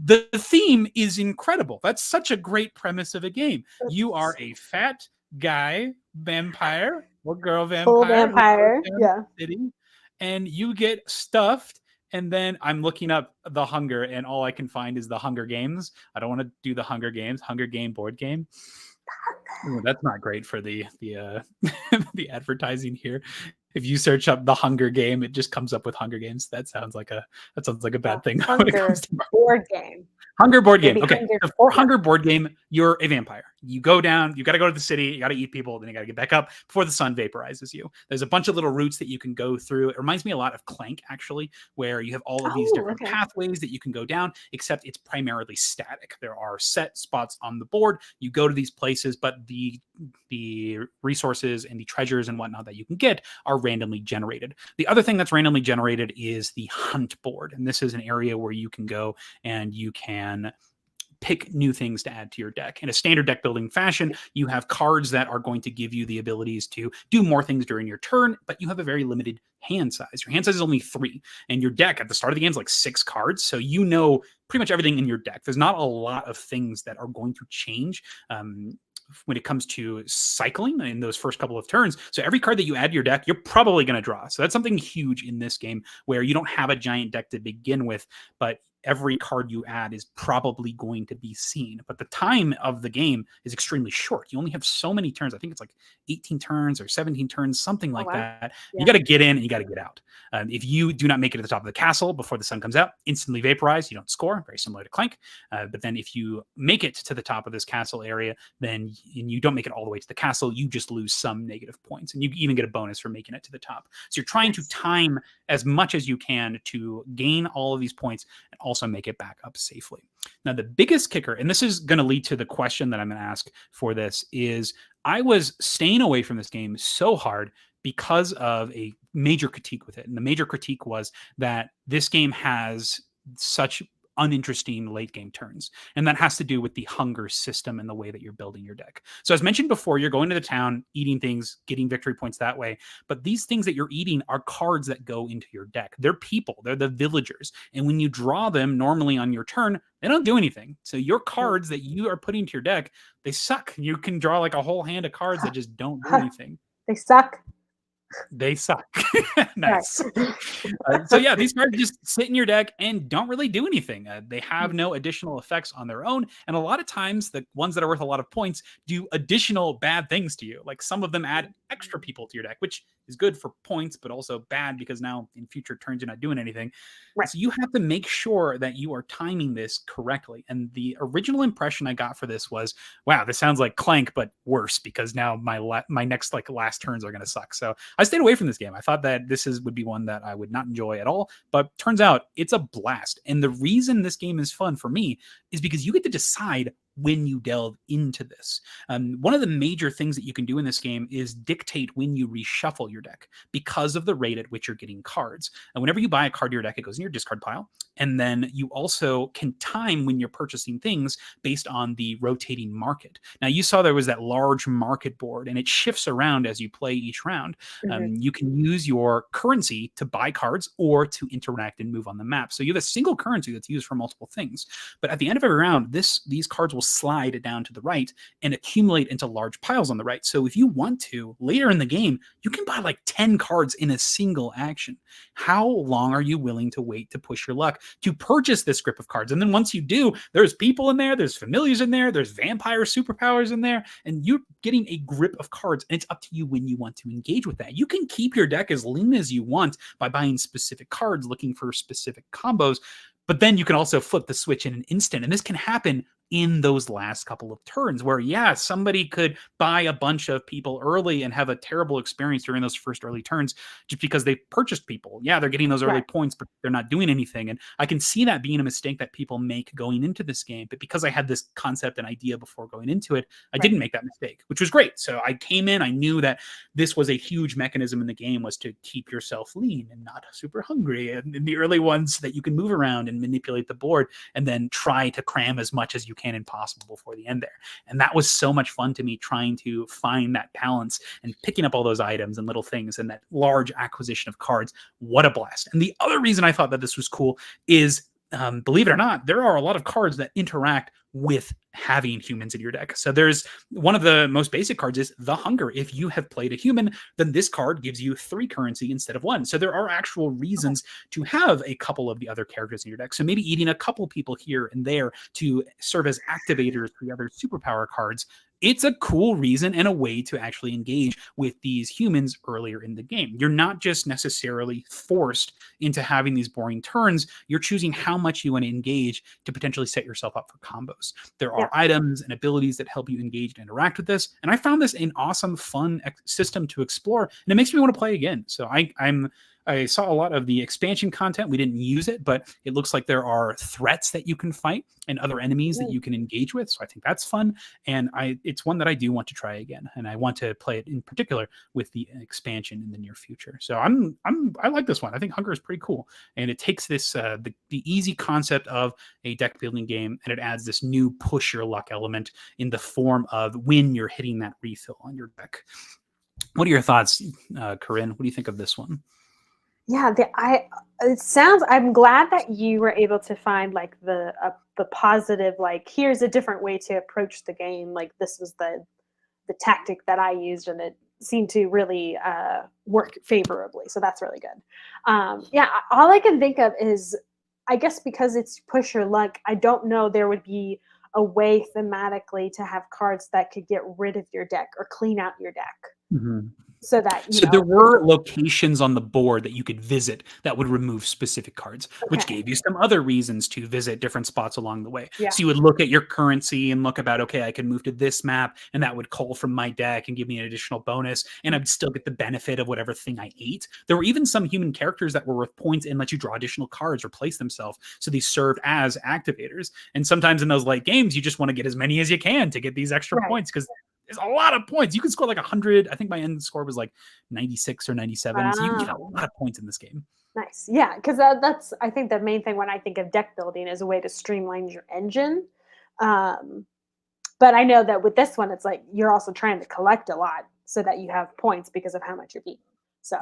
The theme is incredible. That's such a great premise of a game. You are a fat guy vampire or girl vampire, full vampire, yeah, city, and you get stuffed. And then I'm looking up The Hunger, and all I can find is The Hunger Games. I don't want to do The Hunger Games, Hunger Game board game. Ooh, that's not great for the the advertising here. If you search up The Hunger Game, it just comes up with Hunger Games. That sounds like a bad thing. Hunger board game. Hunger board game. Okay. For Hunger board game, you're a vampire. You go down, you got to go to the city, you got to eat people, then you got to get back up before the sun vaporizes you. There's a bunch of little routes that you can go through. It reminds me a lot of Clank, actually, where you have all of these different pathways that you can go down, except it's primarily static. There are set spots on the board. You go to these places, but the resources and the treasures and whatnot that you can get are randomly generated. The other thing that's randomly generated is the hunt board. And this is an area where you can go and you can pick new things to add to your deck. In a standard deck building fashion, you have cards that are going to give you the abilities to do more things during your turn, but you have a very limited hand size. Your hand size is only 3, and your deck at the start of the game is like 6 cards. So you know pretty much everything in your deck. There's not a lot of things that are going to change when it comes to cycling in those first couple of turns. So every card that you add to your deck, you're probably going to draw. So that's something huge in this game where you don't have a giant deck to begin with, but every card you add is probably going to be seen. But the time of the game is extremely short. You only have so many turns. I think it's like 18 turns or 17 turns, something like that. Yeah. You got to get in and you got to get out. If you do not make it to the top of the castle before the sun comes out, instantly vaporize, you don't score, very similar to Clank. But then if you make it to the top of this castle area, then and you don't make it all the way to the castle, you just lose some negative points. And you even get a bonus for making it to the top. So you're trying to time as much as you can to gain all of these points and also make it back up safely. Now, the biggest kicker, and this is going to lead to the question that I'm going to ask for this, is I was staying away from this game so hard because of a major critique with it. And the major critique was that this game has such uninteresting late game turns. And that has to do with the hunger system and the way that you're building your deck. So as mentioned before, you're going to the town, eating things, getting victory points that way. But these things that you're eating are cards that go into your deck. They're people, they're the villagers. And when you draw them normally on your turn, they don't do anything. So your cards that you are putting to your deck, they suck. You can draw like a whole hand of cards that just don't do anything. They suck. They suck. Nice. So yeah, these cards just sit in your deck and don't really do anything. They have no additional effects on their own. And a lot of times the ones that are worth a lot of points do additional bad things to you. Like some of them add extra people to your deck, which is good for points, but also bad because now in future turns you're not doing anything. Right. So you have to make sure that you are timing this correctly. And the original impression I got for this was, wow, this sounds like Clank, but worse because now my next last turns are going to suck. So I stayed away from this game. I thought that would be one that I would not enjoy at all, but turns out it's a blast. And the reason this game is fun for me is because you get to decide when you delve into this. One of the major things that you can do in this game is dictate when you reshuffle your deck because of the rate at which you're getting cards. And whenever you buy a card to your deck, it goes in your discard pile. And then you also can time when you're purchasing things based on the rotating market. Now, you saw there was that large market board, and it shifts around as you play each round. You can use your currency to buy cards or to interact and move on the map. So you have a single currency that's used for multiple things. But at the end of every round, these cards will slide down to the right and accumulate into large piles on the right. So if you want to, later in the game, you can buy like 10 cards in a single action. How long are you willing to wait to push your luck to purchase this grip of cards? And then once you do, there's people in there, there's familiars in there, there's vampire superpowers in there, and you're getting a grip of cards, and it's up to you when you want to engage with that. You can keep your deck as lean as you want by buying specific cards, looking for specific combos, but then you can also flip the switch in an instant, and this can happen in those last couple of turns where, yeah, somebody could buy a bunch of people early and have a terrible experience during those first early turns just because they purchased people. Yeah, they're getting those early points, but they're not doing anything. And I can see that being a mistake that people make going into this game. But because I had this concept and idea before going into it, I didn't make that mistake, which was great. So I came in, I knew that this was a huge mechanism in the game, was to keep yourself lean and not super hungry. And in the early ones, so that you can move around and manipulate the board and then try to cram as much as you can and possible before the end there. And that was so much fun to me, trying to find that balance and picking up all those items and little things and that large acquisition of cards. What a blast. And the other reason I thought that this was cool is, believe it or not, there are a lot of cards that interact with having humans in your deck. So there's one of the most basic cards is the Hunger. If you have played a human, then this card gives you 3 currency instead of 1. So there are actual reasons to have a couple of the other characters in your deck. So maybe eating a couple people here and there to serve as activators for the other superpower cards. It's a cool reason and a way to actually engage with these humans earlier in the game. You're not just necessarily forced into having these boring turns. You're choosing how much you want to engage to potentially set yourself up for combos. There are items and abilities that help you engage and interact with this. And I found this an awesome, fun system to explore. And it makes me want to play again. So I saw a lot of the expansion content. We didn't use it, but it looks like there are threats that you can fight and other enemies that you can engage with. So I think that's fun. And it's one that I do want to try again. And I want to play it in particular with the expansion in the near future. So I like this one. I think Hunger is pretty cool. And it takes this, the easy concept of a deck building game, and it adds this new push your luck element in the form of when you're hitting that refill on your deck. What are your thoughts, Corinn? What do you think of this one? Yeah, I'm glad that you were able to find like the positive, like, here's a different way to approach the game. Like, this was the tactic that I used, and it seemed to really work favorably. So that's really good. All I can think of is, I guess because it's push your luck, I don't know there would be a way thematically to have cards that could get rid of your deck or clean out your deck. Mm-hmm. So that there were locations on the board that you could visit that would remove specific cards, which gave you some other reasons to visit different spots along the way. So you would look at your currency and look about, okay, I can move to this map, and that would call from my deck and give me an additional bonus, and I'd still get the benefit of whatever thing I ate. There were even some human characters that were worth points and let you draw additional cards or place themselves, so these served as activators. And sometimes in those late games, you just want to get as many as you can to get these extra points, because there's a lot of points. You can score like 100. I think my end score was like 96 or 97. Wow. So you can get a lot of points in this game. Nice. Yeah, because that's, I think, the main thing when I think of deck building is a way to streamline your engine. But I know that with this one, it's like you're also trying to collect a lot so that you have points because of how much you're beating. So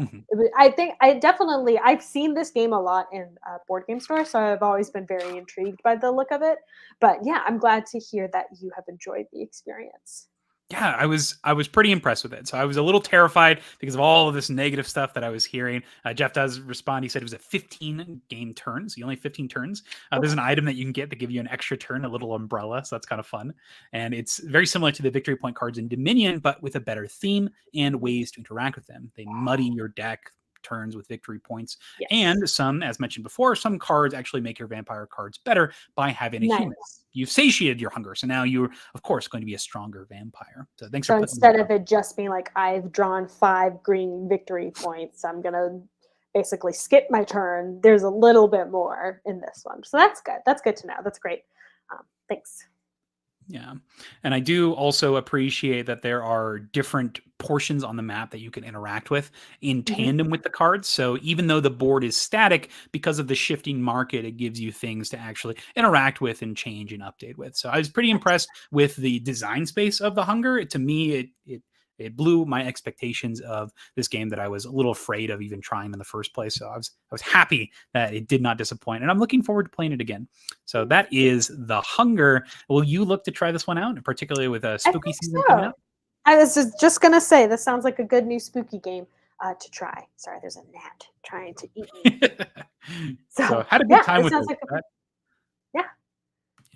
I think I've seen this game a lot in board game stores, so I've always been very intrigued by the look of it. But yeah, I'm glad to hear that you have enjoyed the experience. Yeah, I was pretty impressed with it. So I was a little terrified because of all of this negative stuff that I was hearing. Jeff does respond. He said it was a 15 game turn, so you only have 15 turns. There's an item that you can get that give you an extra turn, a little umbrella, so that's kind of fun. And it's very similar to the victory point cards in Dominion, but with a better theme and ways to interact with them. They muddy your deck turns with victory points. And some, as mentioned before, some cards actually make your vampire cards better by having a human. You've satiated your hunger, so now you're, of course, going to be a stronger vampire. So thanks for instead of it just being like, I've drawn 5 green victory points, I'm gonna basically skip my turn. There's a little bit more in this one, so that's good. That's good to know. That's great. Thanks. Yeah. And I do also appreciate that there are different portions on the map that you can interact with in tandem with the cards. So even though the board is static, because of the shifting market, it gives you things to actually interact with and change and update with. So I was pretty impressed with the design space of the Hunger. To me, it it blew my expectations of this game that I was a little afraid of even trying in the first place. So I was happy that it did not disappoint, and I'm looking forward to playing it again. So that is The Hunger. Will you look to try this one out, particularly with a spooky season coming up? I was just gonna say this sounds like a good new spooky game to try. Sorry, there's a gnat trying to eat me. So had a good time it with sounds this. like yeah.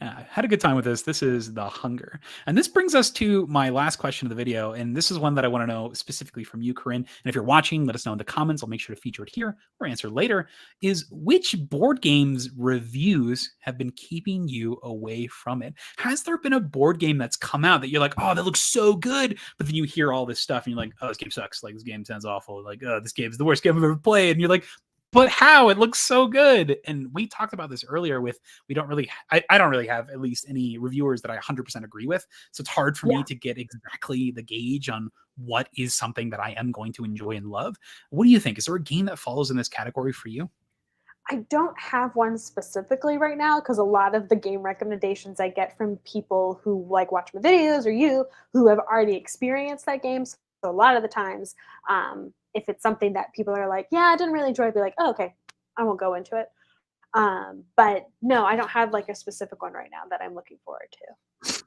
Yeah, I had a good time with this. This is The Hunger. And this brings us to my last question of the video. And this is one that I want to know specifically from you, Corinn. And if you're watching, let us know in the comments. I'll make sure to feature it here or answer later. Is which board games reviews have been keeping you away from it? Has there been a board game that's come out that you're like, oh, that looks so good, but then you hear all this stuff and you're like, oh, this game sucks. Like, this game sounds awful. Like, oh, this game is the worst game I've ever played. And you're like, but how? It looks so good. And we talked about this earlier with, I don't really have at least any reviewers that I 100% agree with. So it's hard for me to get exactly the gauge on what is something that I am going to enjoy and love. What do you think? Is there a game that follows in this category for you? I don't have one specifically right now because a lot of the game recommendations I get from people who like watch my videos or you who have already experienced that game. So a lot of the times, if it's something that people are like, yeah, I didn't really enjoy, I'd be like, oh, okay, I won't go into it. But no, I don't have like a specific one right now that I'm looking forward to.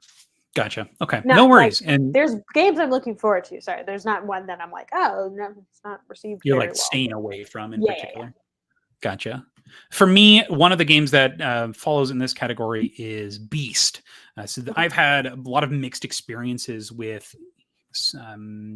Gotcha. Okay. No worries. Like, and there's games I'm looking forward to. Sorry, there's not one that I'm like, oh, no, it's not received. You're like staying away from in particular. Gotcha. For me, one of the games that follows in this category is Beast. So I've had a lot of mixed experiences with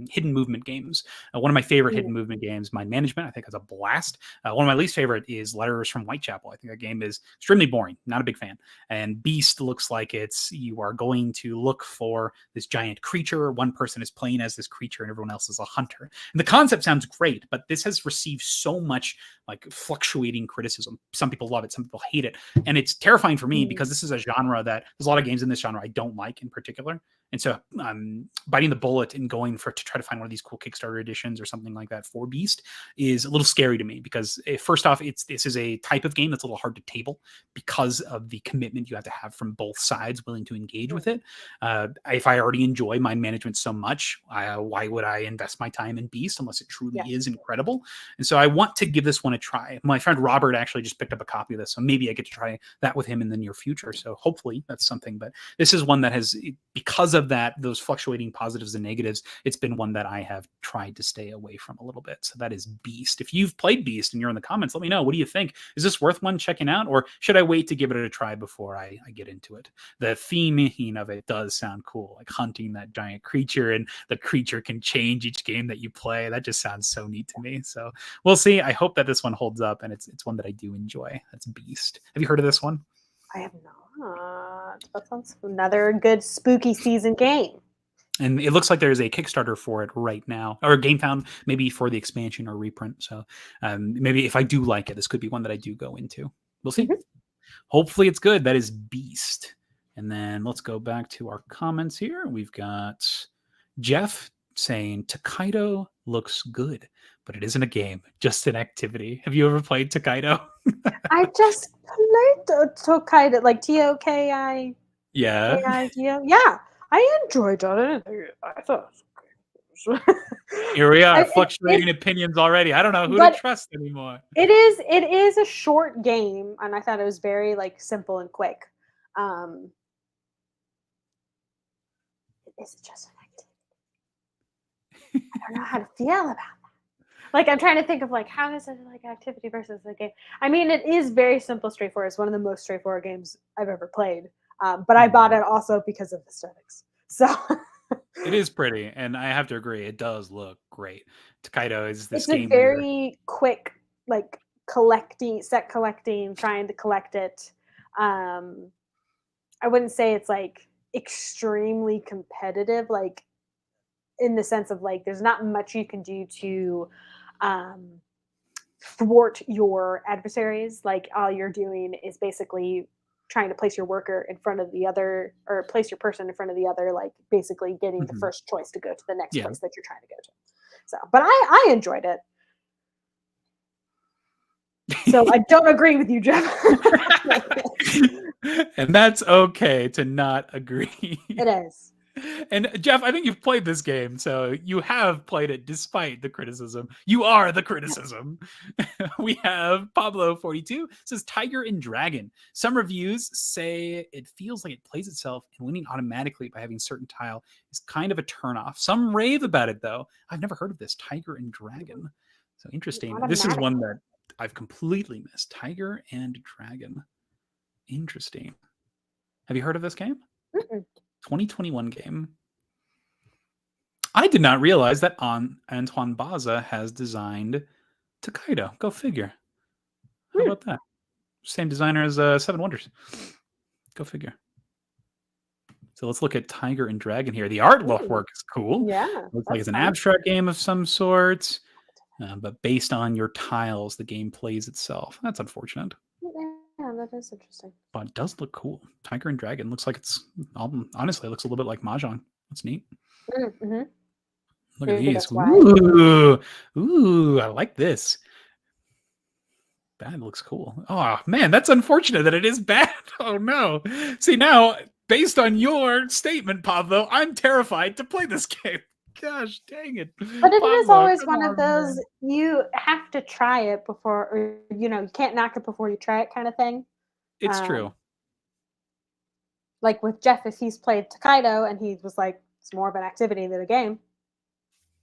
hidden movement games. One of my favorite hidden movement games, Mind Management, I think has a blast. One of my least favorite is Letters from Whitechapel. I think that game is extremely boring. Not a big fan. And Beast looks like you are going to look for this giant creature. One person is playing as this creature and everyone else is a hunter. And the concept sounds great, but this has received so much like fluctuating criticism. Some people love it, some people hate it. And it's terrifying for me because this is a genre that there's a lot of games in this genre I don't like in particular. And so biting the bullet and going to try to find one of these cool Kickstarter editions or something like that for Beast is a little scary to me because first off, this is a type of game that's a little hard to table because of the commitment you have to have from both sides willing to engage with it. If I already enjoy Mind Management so much, why would I invest my time in Beast unless it truly is incredible? And so I want to give this one a try. My friend Robert actually just picked up a copy of this, so maybe I get to try that with him in the near future. So hopefully that's something, but this is one that has, because of those fluctuating positives and negatives, it's been one that I have tried to stay away from a little bit. So that is Beast. If you've played Beast and you're in the comments, let me know. What do you think? Is this worth one checking out, or should I wait to give it a try before I get into it? The theming of it does sound cool, like hunting that giant creature, and the creature can change each game that you play. That just sounds so neat to me. So we'll see. I hope that this one holds up, and it's one that I do enjoy. That's Beast. Have you heard of this one? I have not. That sounds another good spooky season game. And it looks like there's a Kickstarter for it right now, or GameFound, maybe for the expansion or reprint. So maybe if I do like it, this could be one that I do go into. We'll see. Hopefully it's good. That is Beast. And then let's go back to our comments here. We've got Jeff saying Tobago looks good, but it isn't a game, just an activity. Have you ever played Tobago? I just played Tobago, like Toki. Yeah. Yeah, I enjoyed it. I thought it was okay. Here we are, fluctuating opinions already. I don't know who to trust anymore. It is a short game, and I thought it was very like simple and quick. It's just an activity. I don't know how to feel about that. Like, I'm trying to think of like, how is it like activity versus a game? I mean, it is very simple, straightforward. It's one of the most straightforward games I've ever played. But I bought it also because of aesthetics. So it is pretty, and I have to agree, it does look great. Tobago is this game. It's a very quick, like collecting, trying to collect it. I wouldn't say it's like extremely competitive, like in the sense of like there's not much you can do to thwart your adversaries. Like all you're doing is basically trying to place your worker in front of the other, or place your person in front of the other, like basically getting the first choice to go to the next place that you're trying to go to. So, but I enjoyed it. So I don't agree with you, Jeff. And that's okay to not agree. It is. And Jeff, I think you've played this game, so you have played it despite the criticism. You are the criticism. We have Pablo42 says Tiger and Dragon. Some reviews say it feels like it plays itself, and winning automatically by having certain tile is kind of a turnoff. Some rave about it though. I've never heard of this Tiger and Dragon. So interesting. This is one that I've completely missed. Tiger and Dragon. Interesting. Have you heard of this game? 2021 game. I did not realize that Antoine Baza has designed Tobago. Go figure. How about that? Same designer as Seven Wonders. Go figure. So let's look at Tiger and Dragon here. The artwork is cool. Yeah. Looks like it's an abstract game of some sort, but based on your tiles, the game plays itself. That's unfortunate. Yeah, that is interesting. But it does look cool. Tiger and Dragon looks like it's honestly it looks a little bit like Mahjong. That's neat. Mm-hmm. Look at these. Ooh, I like this. That looks cool. Oh man, that's unfortunate that it is bad. Oh no. See now, based on your statement, Pablo, I'm terrified to play this game. Gosh dang it. But it is always one of those, man. You have to try it before, or you can't knock it before you try it kind of thing. It's true. Like with Jeff, if he's played Tobago and he was like, it's more of an activity than a game,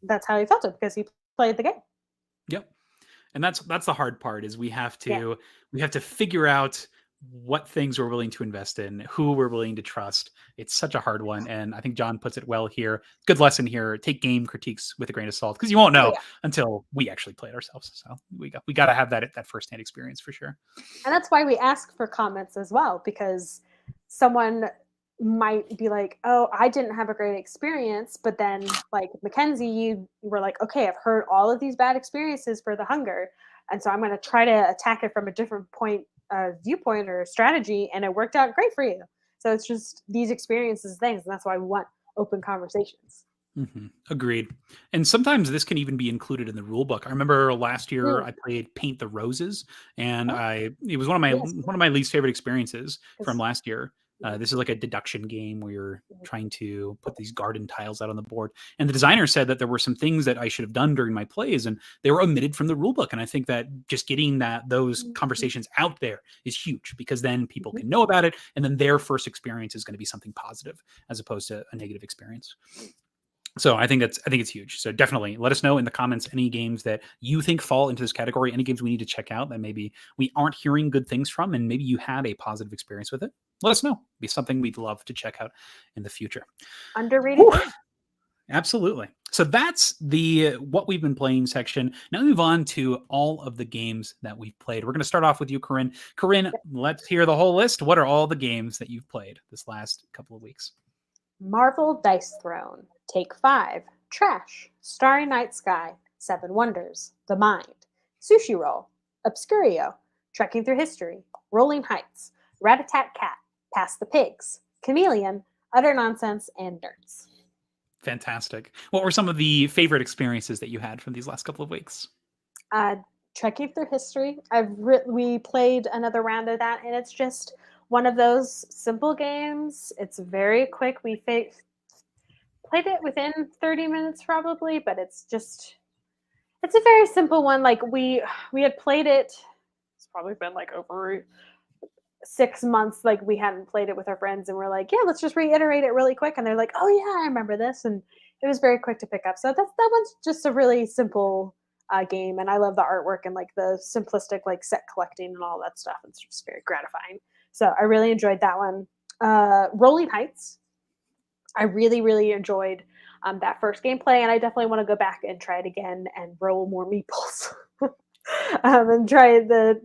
that's how he felt it because he played the game. Yep. And that's the hard part is we have to figure out what things we're willing to invest in, who we're willing to trust. It's such a hard one. And I think John puts it well here. Good lesson here. Take game critiques with a grain of salt because you won't know until we actually play it ourselves. So we got to have that firsthand experience for sure. And that's why we ask for comments as well, because someone might be like, oh, I didn't have a great experience. But then like Mackenzie, you were like, okay, I've heard all of these bad experiences for the hunger. And so I'm going to try to attack it from a different viewpoint or strategy. And it worked out great for you. So it's just these experiences, things. And that's why we want open conversations. Mm-hmm. Agreed. And sometimes this can even be included in the rule book. I remember last year I played Paint the Roses, and it was one of my least favorite experiences from last year. This is like a deduction game where you're trying to put these garden tiles out on the board. And the designer said that there were some things that I should have done during my plays, and they were omitted from the rule book. And I think that just getting those conversations out there is huge, because then people can know about it, and then their first experience is going to be something positive as opposed to a negative experience. So I think it's huge. So definitely let us know in the comments any games that you think fall into this category, any games we need to check out that maybe we aren't hearing good things from, and maybe you had a positive experience with it. Let us know. It'd be something we'd love to check out in the future. Underrated. Absolutely. So that's the what we've been playing section. Now we move on to all of the games that we've played. We're going to start off with you, Corinn. Corinn, let's hear the whole list. What are all the games that you've played this last couple of weeks? Marvel Dice Throne, Take 5, Trash, Starry Night Sky, Seven Wonders, The Mind, Sushi Roll, Obscurio, Trekking Through History, Rolling Heights, Rat-a-Tat-Cat, Pass the Pigs, Chameleon, Utter Nonsense, and Nerds. Fantastic. What were some of the favorite experiences that you had from these last couple of weeks? Trekking Through History. We played another round of that, and it's just one of those simple games. It's very quick. We played it within 30 minutes probably, but it's a very simple one. Like we had played it, it's probably been like over 6 months, like we hadn't played it with our friends, and we're like, yeah, let's just reiterate it really quick. And they're like, oh yeah, I remember this. And it was very quick to pick up. So that one's just a really simple game. And I love the artwork and like the simplistic like set collecting and all that stuff. It's just very gratifying. So I really enjoyed that one. Rolling Heights. I really, really enjoyed that first gameplay, and I definitely want to go back and try it again and roll more meeples and try the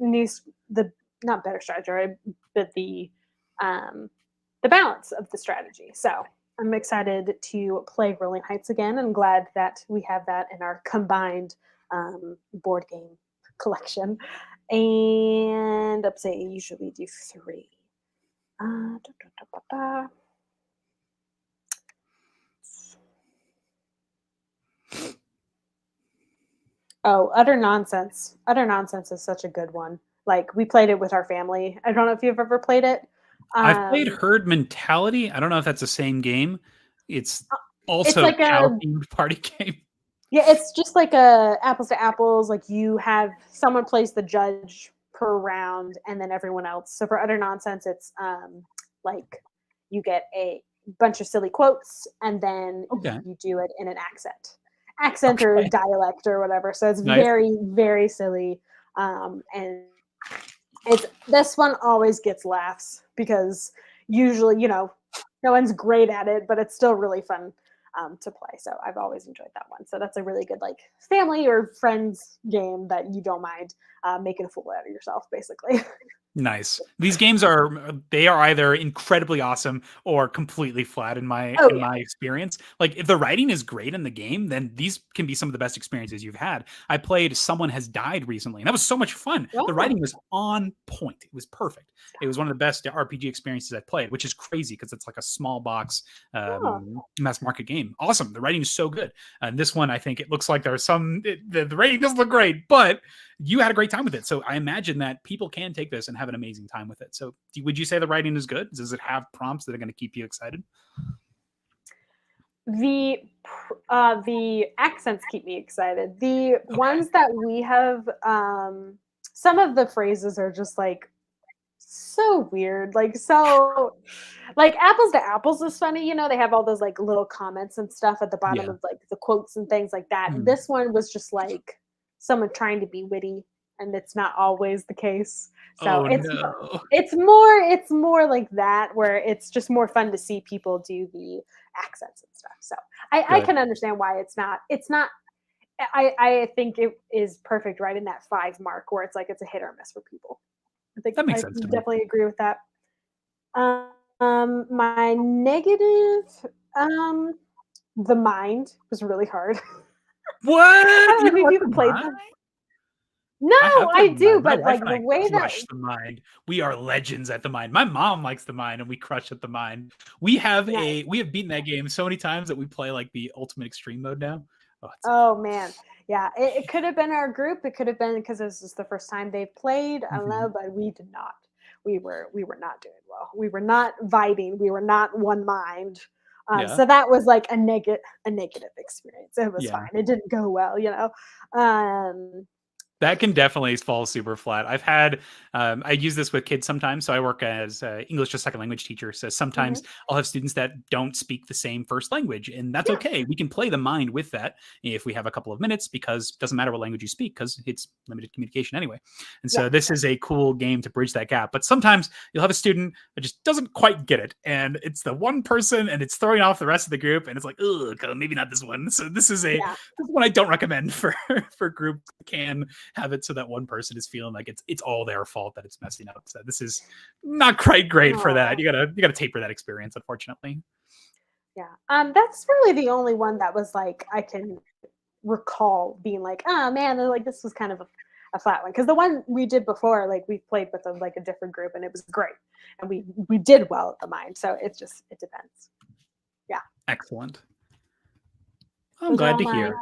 not better strategy, but the balance of the strategy. So I'm excited to play Rolling Heights again, and glad that we have that in our combined board game collection. And upstate, usually do 3. Oh, Utter Nonsense. Utter Nonsense is such a good one. Like, we played it with our family. I don't know if you've ever played it. I've played Herd Mentality. I don't know if that's the same game. It's It's also like cow a themed party game. yeah, it's just like a apples to apples. Like you have someone plays the judge per round, and then everyone else. So for utter nonsense, it's like you get a bunch of silly quotes, and then Okay. you do it in an accent or Okay. dialect or whatever. So it's Nice. very very silly, and it's this one always gets laughs because usually no one's great at it, but it's still really fun to play. So I've always enjoyed that one. So that's a really good like family or friends game that you don't mind making a fool out of yourself, basically. Nice. These games are either incredibly awesome or completely flat in Oh my experience. Like if the writing is great in the game, then these can be some of the best experiences you've had. I played Someone Has Died recently, and that was so much fun. yeah. The writing was on point. It was perfect. It was one of the best RPG experiences I played, which is crazy because it's like a small box mass market game. Awesome. The writing is so good. And this one, I think it looks like there's the rating doesn't look great, but you had a great time with it. So I imagine that people can take this and have an amazing time with it. So would you say the writing is good? Does it have prompts that are going to keep you excited? The accents keep me excited. The ones that we have, some of the phrases are just like so weird, like so like apples to apples is funny, they have all those like little comments and stuff at the bottom Yeah. of like the quotes and things like that. Mhm. This one was just like someone trying to be witty, and it's not always the case. So Oh no. it's more like that, where it's just more fun to see people do the accents and stuff. So I can understand why it's not I think it is perfect right in that 5 mark where it's like it's a hit or miss for people. I think That makes I sense to me. definitely agree with that. My negative, um, the mind was really hard. What? I don't You know don't if like you've the played mind? that. I No, have I played the do, mind. My but wife like and the I way that crush the mind. We are legends at the mind. My mom likes the mind, and we crush at the mind. We have nice. we have beaten that game so many times that we play like the ultimate extreme mode now. Oh, it's so Oh man, yeah, it could have been our group. It could have been because this is the first time they've played. I don't fun. know, but we did not. We were not doing well. We were not vibing. We were not one mind. Yeah. So that was like a negative experience. It was Yeah. fine. It didn't go well. Um, That can definitely fall super flat. I've had, I use this with kids sometimes. So I work as a English as a second language teacher. So sometimes mhm. I'll have students that don't speak the same first language, and that's Yeah, okay. We can play the mind with that if we have a couple of minutes, because it doesn't matter what language you speak because it's limited communication anyway. And yeah. so this is a cool game to bridge that gap. But sometimes you'll have a student that just doesn't quite get it, and it's the one person, and it's throwing off the rest of the group, and it's like, oh, maybe not this one. So this is Yeah. one I don't recommend for groups that can have it so that one person is feeling like it's all their fault that it's messing up. So this is not quite great for that. Oh, You gotta taper that experience, unfortunately. yeah. That's really the only one that was like I can recall being like, oh man, like this was kind of a flat one. Because the one we did before, like we played with like a different group, and it was great, and we did well at the mind. So it depends. Yeah, Excellent. I'm those are glad all to my hear.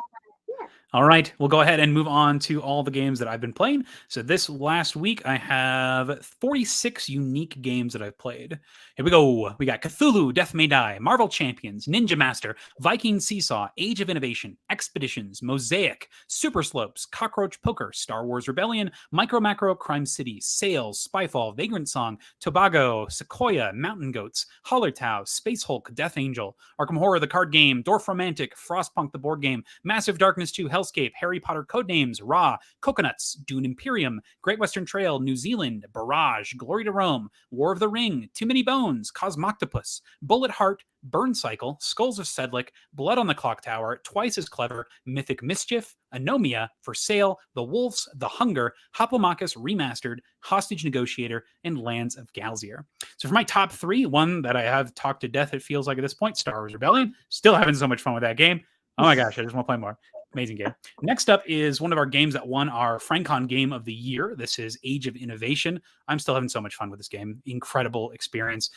yeah. All right, we'll go ahead and move on to all the games that I've been playing. So this last week, I have 46 unique games that I've played. Here we go. We got Cthulhu, Death May Die, Marvel Champions, Ninja Master, Viking See-Saw, Age of Innovation, Expeditions, Mosaic, Super Slopes, Cockroach Poker, Star Wars Rebellion, Micro Macro, Crime City, Sales, Spyfall, Vagrantsong, Tobago, Sequoia, Mountain Goats, Hallertau, SpaceHulk, Death Angel, Arkham Horror, the card game, Dorfromantik, Frostpunk, the board game, Massive Darkness 2, Hellscape, Harry Potter Codenames, Raw, Coconuts, Dune Imperium, Great Western Trail, New Zealand, Barrage, Glory to Rome, War of the Ring, Too Many Bones, Cosmoctopus, Bullet Heart, Burn Cycle, Skulls of Sedlick, Blood on the Clock Tower, Twice as Clever, Mythic Mischief, Anomia, For Sale, The Wolves, The Hunger, Hoplomachus Remastered, Hostage Negotiator, and Lands of Galzier. So for my top 3, one that I have talked to death, it feels like at this point, Star Wars Rebellion. Still having so much fun with that game. Oh my gosh, I just want to play more. Amazing game. Next up is one of our games that won our Francon Game of the Year. This is Age of Innovation. I'm still having so much fun with this game. Incredible experience.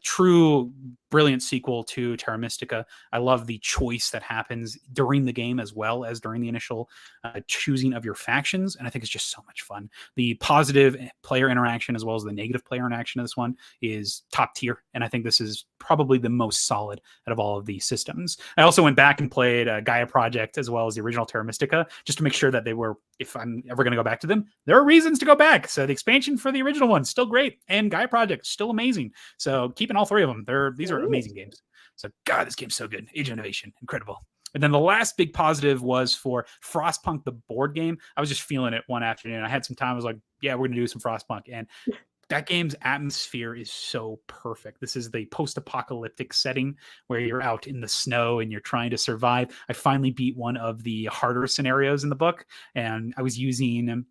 True brilliant sequel to Terra Mystica. I love the choice that happens during the game as well as during the initial choosing of your factions, and I think it's just so much fun. The positive player interaction as well as the negative player interaction of this one is top tier, and I think this is probably the most solid out of all of these systems. I also went back and played Gaia Project as well as the original Terra Mystica, just to make sure that they were, if I'm ever going to go back to them, there are reasons to go back. So the expansion for the original one still great, and Gaia Project still amazing. So keeping all three of them, these are amazing games. So God, this game's so good. Age of Innovation, incredible. And then the last big positive was for Frostpunk, the board game. I was just feeling it one afternoon. I had some time. I was like, yeah, we're going to do some Frostpunk. And that game's atmosphere is so perfect. This is the post-apocalyptic setting where you're out in the snow and you're trying to survive. I finally beat one of the harder scenarios in the book, and I was using...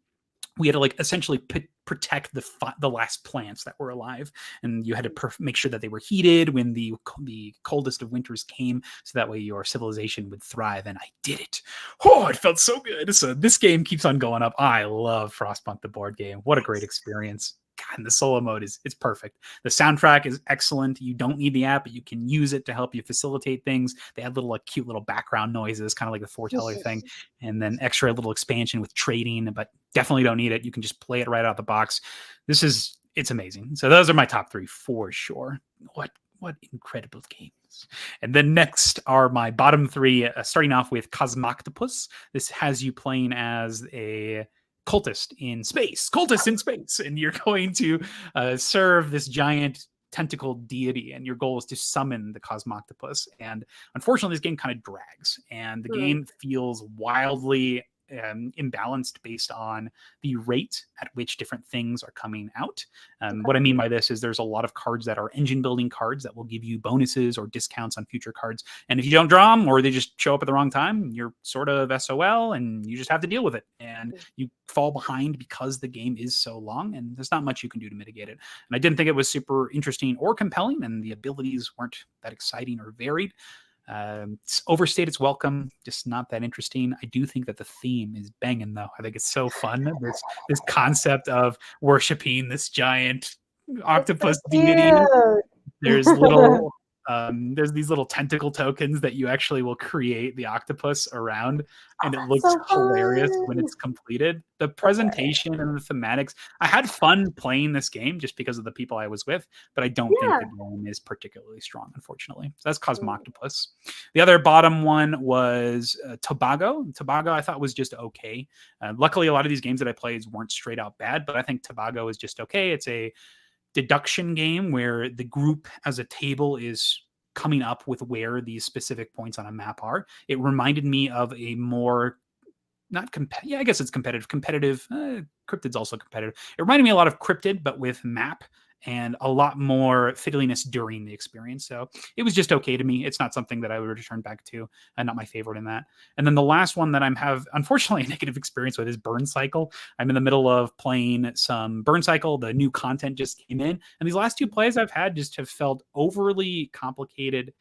we had to like essentially protect the last plants that were alive, and you had to make sure that they were heated when the coldest of winters came, so that way your civilization would thrive. And I did it. Oh, it felt so good. So this game keeps on going up. I love Frostpunk, the board game. What a great experience. God, and the solo mode it's perfect. The soundtrack is excellent. You don't need the app, but you can use it to help you facilitate things. They had little like cute little background noises, kind of like the foreteller thing, and then extra little expansion with trading, but definitely don't need it. You can just play it right out the box. It's amazing. So those are my top three for sure. What incredible games. And then next are my bottom three, starting off with Cosmoctopus. This has you playing as a cultist in space, and you're going to serve this giant tentacled deity, and your goal is to summon the Cosmoctopus. And unfortunately, this game kind of drags, and the game feels wildly imbalanced based on the rate at which different things are coming out. What I mean by this is there's a lot of cards that are engine building cards that will give you bonuses or discounts on future cards, and if you don't draw them or they just show up at the wrong time, you're sort of SOL and you just have to deal with it, and you fall behind because the game is so long, and there's not much you can do to mitigate it. And I didn't think it was super interesting or compelling, and the abilities weren't that exciting or varied. It's overstayed its welcome, just not that interesting. I do think that the theme is banging, though. I think it's so fun. This concept of worshiping this giant octopus deity. There's little there's these little tentacle tokens that you actually will create the octopus around, and it looks hilarious when it's completed. The presentation and the thematics, I had fun playing this game just because of the people I was with, but I don't think the game is particularly strong, unfortunately. So that's Cosmoctopus. The other bottom one was Tobago. Tobago I thought was just okay. Luckily, a lot of these games that I played weren't straight out bad, but I think Tobago is just okay. It's a deduction game where the group as a table is coming up with where these specific points on a map are. It reminded me of a more I guess it's competitive. Cryptid's also competitive. It reminded me a lot of Cryptid, but with map and a lot more fiddliness during the experience. So it was just okay to me. It's not something that I would return back to, and not my favorite in that. And then the last one that have unfortunately a negative experience with is Burn Cycle. I'm in the middle of playing some Burn Cycle. The new content just came in, and these last two plays I've had just have felt overly complicated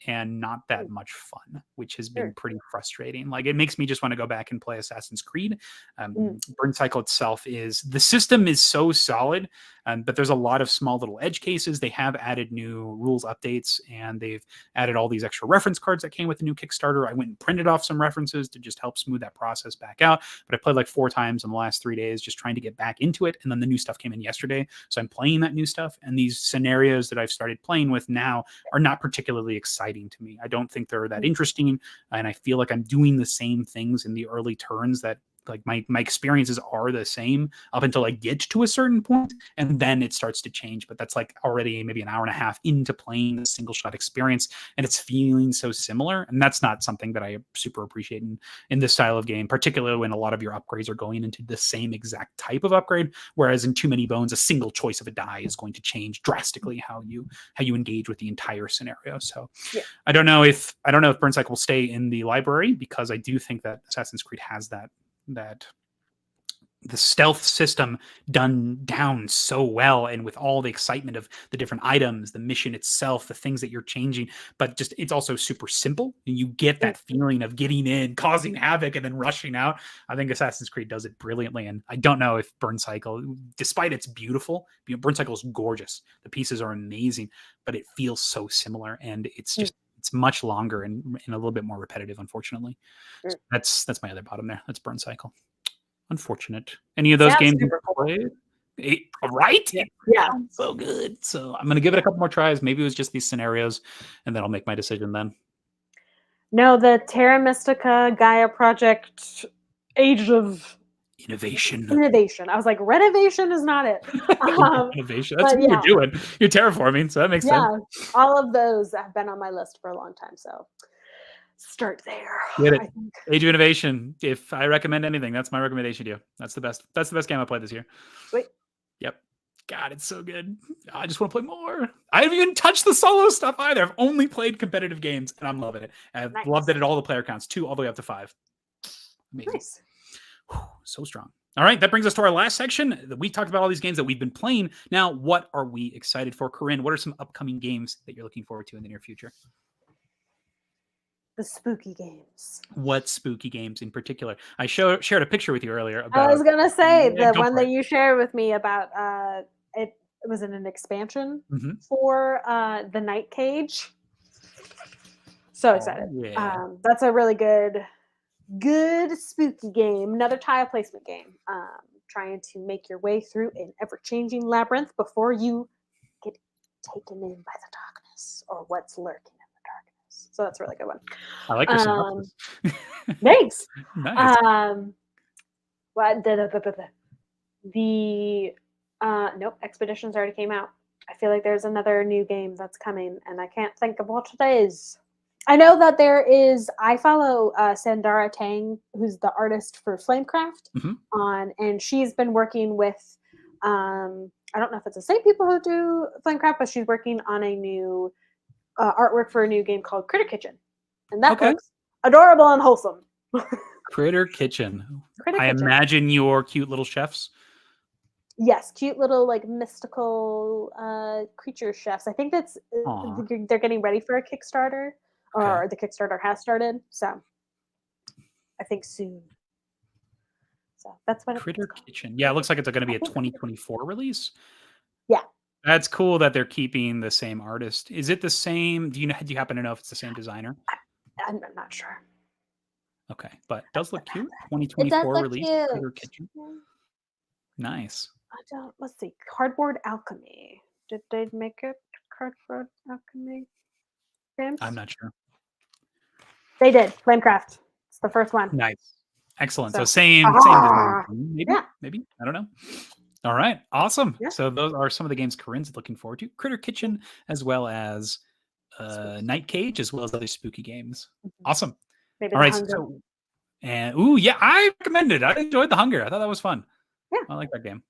and not that much fun, which has been pretty frustrating. Like, it makes me just want to go back and play Assassin's Creed. Burn Cycle itself the system is so solid, but there's a lot of small little edge cases. They have added new rules updates, and they've added all these extra reference cards that came with the new Kickstarter. I went and printed off some references to just help smooth that process back out, but I played like 4 times in the last 3 days just trying to get back into it, and then the new stuff came in yesterday, so I'm playing that new stuff, and these scenarios that I've started playing with now are not particularly exciting to me. I don't think they're that interesting, and I feel like I'm doing the same things in the early turns that like my experiences are the same up until I get to a certain point, and then it starts to change. But that's like already maybe an hour and a half into playing the single shot experience, and it's feeling so similar. And that's not something that I super appreciate in this style of game, particularly when a lot of your upgrades are going into the same exact type of upgrade. Whereas in Too Many Bones, a single choice of a die is going to change drastically how you engage with the entire scenario. So I don't know if Burn Cycle will stay in the library, because I do think that Assassin's Creed has that stealth system done down so well, and with all the excitement of the different items, the mission itself, the things that you're changing, but just it's also super simple, and you get that feeling of getting in, causing havoc, and then rushing out. I think Assassin's Creed does it brilliantly, and I don't know if Burn Cycle, despite it's beautiful, Burn Cycle is gorgeous, the pieces are amazing, but it feels so similar, and it's just it's much longer and a little bit more repetitive, unfortunately. So that's my other bottom there. That's Burn Cycle. Unfortunate. Any of those games you played? Right? Yeah. So good. So I'm going to give it a couple more tries. Maybe it was just these scenarios, and then I'll make my decision then. No, the Terra Mystica Gaia Project Age of Innovation. I was like, renovation is not it. Innovation. That's what you're doing. You're terraforming, so that makes sense. Yeah, all of those have been on my list for a long time, so start there. Get it. Age of Innovation. If I recommend anything, that's my recommendation to you. That's the best. That's the best game I played this year. Sweet. Yep. God, it's so good. I just want to play more. I haven't even touched the solo stuff either. I've only played competitive games, and I'm loving it. I've loved it at all the player counts, 2 all the way up to 5. Amazing. Nice. Whew, so strong. All right, that brings us to our last section. We talked about all these games that we've been playing. Now, what are we excited for? Corinn, what are some upcoming games that you're looking forward to in the near future? The spooky games. What spooky games in particular? I shared a picture with you earlier about. I was gonna say the one that you shared with me about it was in an expansion for the Night Cage. So excited! Yeah. That's a really good spooky game. Another tile placement game. Trying to make your way through an ever-changing labyrinth before you get taken in by the darkness or what's lurking. So that's a really good one. I like your synopsis. Thanks. Nice. What the nope, Expeditions already came out. I feel like there's another new game that's coming, and I can't think of what it is. I know that there is. I follow Sandara Tang, who's the artist for Flamecraft, and she's been working with. I don't know if it's the same people who do Flamecraft, but she's working on a new. Artwork for a new game called Critter Kitchen, and that looks adorable and wholesome. Critter Kitchen. I imagine your cute little chefs. Yes, cute little like mystical creature chefs. I think that's they're getting ready for a Kickstarter, or the Kickstarter has started. So I think soon. So that's what Critter Kitchen. Yeah, it looks like it's going to be a 2024 release. Yeah. That's cool that they're keeping the same artist. Is it the same? Do you happen to know if it's the same designer? I'm not sure. Okay, but it does look cute. 2024 release. Critter Kitchen. Nice. Let's see. Cardboard Alchemy. Did they make it Cardboard Alchemy games? I'm not sure. They did. Flamecraft. It's the first one. Nice. Excellent. So same design. Maybe. I don't know. All right. Awesome. Yeah. So those are some of the games Corinn's looking forward to. Critter Kitchen, as well as Night Cage, as well as other spooky games. Awesome. Maybe all right. So, I recommend it. I enjoyed The Hunger. I thought that was fun. Yeah. I like that game.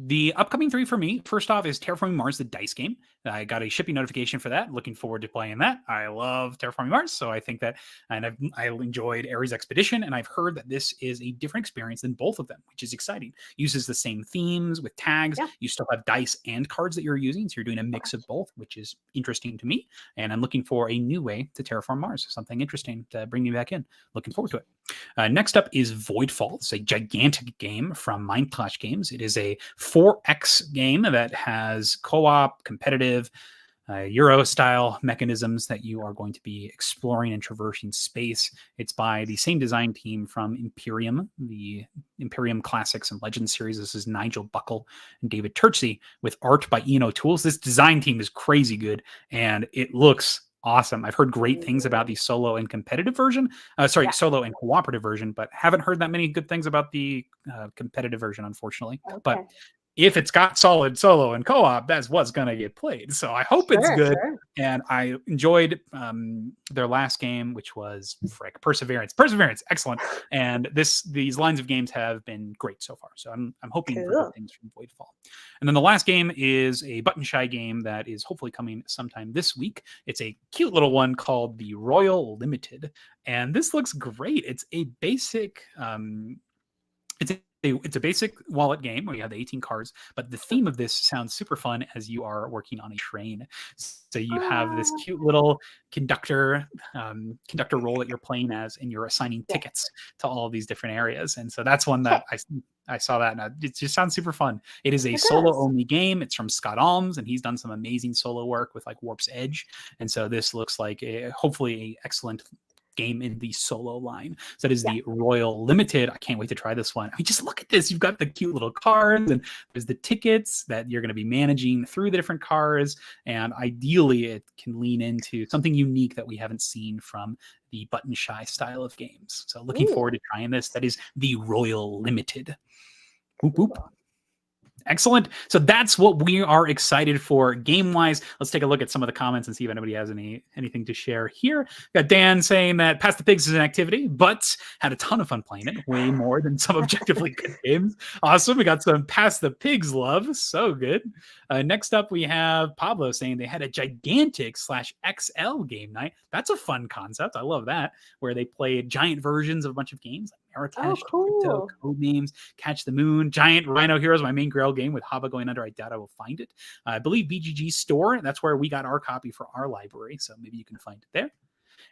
The upcoming 3 for me, first off, is Terraforming Mars, the dice game. I got a shipping notification for that. Looking forward to playing that. I love Terraforming Mars, so I think that, and I enjoyed Ares Expedition, and I've heard that this is a different experience than both of them, which is exciting. Uses the same themes with tags. Yeah. You still have dice and cards that you're using, so you're doing a mix of both, which is interesting to me. And I'm looking for a new way to terraform Mars, something interesting to bring me back in. Looking forward to it. Next up is Voidfall. It's a gigantic game from Mindclash Games. It is a 4X game that has co-op, competitive, Euro-style mechanisms that you are going to be exploring and traversing space. It's by the same design team from Imperium, the Imperium Classics and Legends series. This is Nigel Buckle and David Turtsey with art by Ian O'Toole's. This design team is crazy good, and it looks awesome. I've heard great things about the solo and competitive version. Solo and cooperative version, but haven't heard that many good things about the competitive version, unfortunately. Okay. But if it's got solid solo and co-op, that's what's going to get played. So I hope it's good. Sure. And I enjoyed their last game, which was Perseverance. Excellent. And these lines of games have been great so far. So I'm hoping for good things from Voidfall. And then the last game is a button shy game that is hopefully coming sometime this week. It's a cute little one called the Royal Limited. And this looks great. It's a basic it's a basic wallet game where you have the 18 cards, but the theme of this sounds super fun as you are working on a train. So you have this cute little conductor role that you're playing as, and you're assigning tickets to all of these different areas. And so that's one that I saw that, and it just sounds super fun. It is a solo-only game. It's from Scott Alms, and he's done some amazing solo work with like Warp's Edge. And so this looks like hopefully a excellent game in the solo line. So that is the Royal Limited. I can't wait to try this one. I mean, just look at this. You've got the cute little cards, and there's the tickets that you're going to be managing through the different cars. And ideally, it can lean into something unique that we haven't seen from the button shy style of games. So looking forward to trying this. That is the Royal Limited. Whoop, whoop. Excellent. So that's what we are excited for game-wise. Let's take a look at some of the comments and see if anybody has anything to share here. Got Dan saying that Pass the Pigs is an activity, but had a ton of fun playing it. Way more than some objectively good games. Awesome. We got some Pass the Pigs love. So good. Next up, we have Pablo saying they had a gigantic /XL game night. That's a fun concept. I love that. Where they played giant versions of a bunch of games. Marrakesh, cool. Codenames, Catch the Moon, Giant Rhino Heroes, my main Grail game with Haba going under. I doubt I will find it. I believe BGG Store, that's where we got our copy for our library, so maybe you can find it there.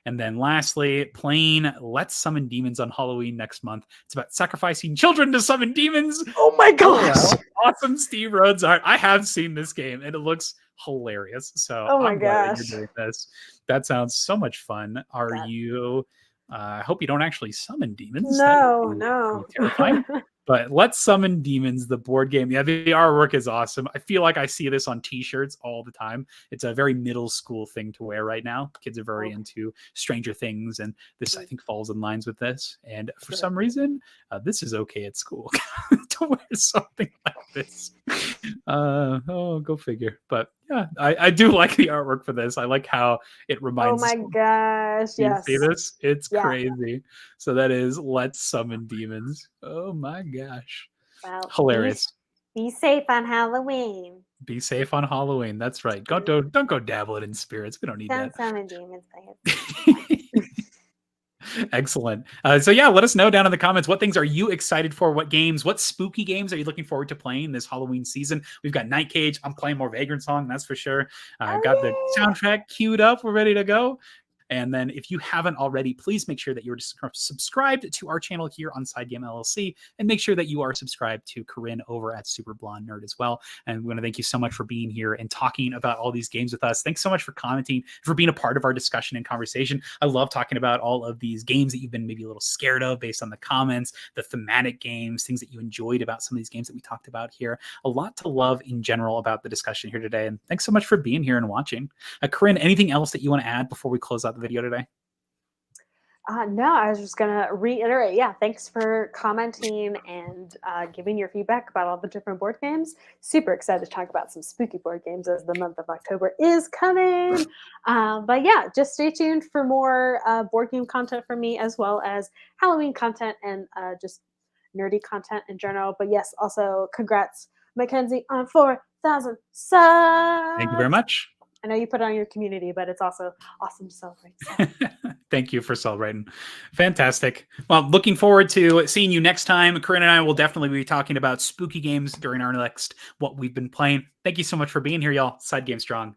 And then lastly, playing Let's Summon Demons on Halloween next month. It's about sacrificing children to summon demons. Oh my gosh. Awesome Steve Rhodes art. I have seen this game, and it looks hilarious. So I'm glad that you're doing this. That sounds so much fun. Are you... I hope you don't actually summon demons. No. Terrifying. But Let's Summon Demons, the board game. Yeah, the artwork is awesome. I feel like I see this on t-shirts all the time. It's a very middle school thing to wear right now. Kids are very into Stranger Things, and this, I think, falls in lines with this. And for some reason, this is okay at school to wear something like this. Go figure. But yeah, I do like the artwork for this. I like how it reminds. Oh my gosh! Yes. You see this? It's crazy. So that is Let's Summon Demons. Oh my gosh! Well, hilarious. Be safe on Halloween. Be safe on Halloween. That's right. Don't go dabble it in spirits. We don't need that. Don't summon demons. Excellent. So yeah, let us know down in the comments, what things are you excited for? What games, what spooky games are you looking forward to playing this Halloween season? We've got Night Cage. I'm playing more Vagrantsong, that's for sure. I've got the soundtrack queued up. We're ready to go. And then if you haven't already, please make sure that you're subscribed to our channel here on SideGame LLC, and make sure that you are subscribed to Corinn over at Super Blonde Nerd as well. And we want to thank you so much for being here and talking about all these games with us. Thanks so much for commenting, for being a part of our discussion and conversation. I love talking about all of these games that you've been maybe a little scared of based on the comments, the thematic games, things that you enjoyed about some of these games that we talked about here. A lot to love in general about the discussion here today. And thanks so much for being here and watching. Corinn, anything else that you want to add before we close out the video today? No, I was just going to reiterate. Yeah, thanks for commenting and giving your feedback about all the different board games. Super excited to talk about some spooky board games as the month of October is coming. But yeah, just stay tuned for more board game content from me, as well as Halloween content and just nerdy content in general. But yes, also congrats, Mackenzie, on 4,000 subs. Thank you very much. I know you put it on your community, but it's also awesome to celebrate. Thank you for celebrating. Fantastic. Well, looking forward to seeing you next time. Corinn and I will definitely be talking about spooky games during our next What We've Been Playing. Thank you so much for being here, y'all. SideGame Strong.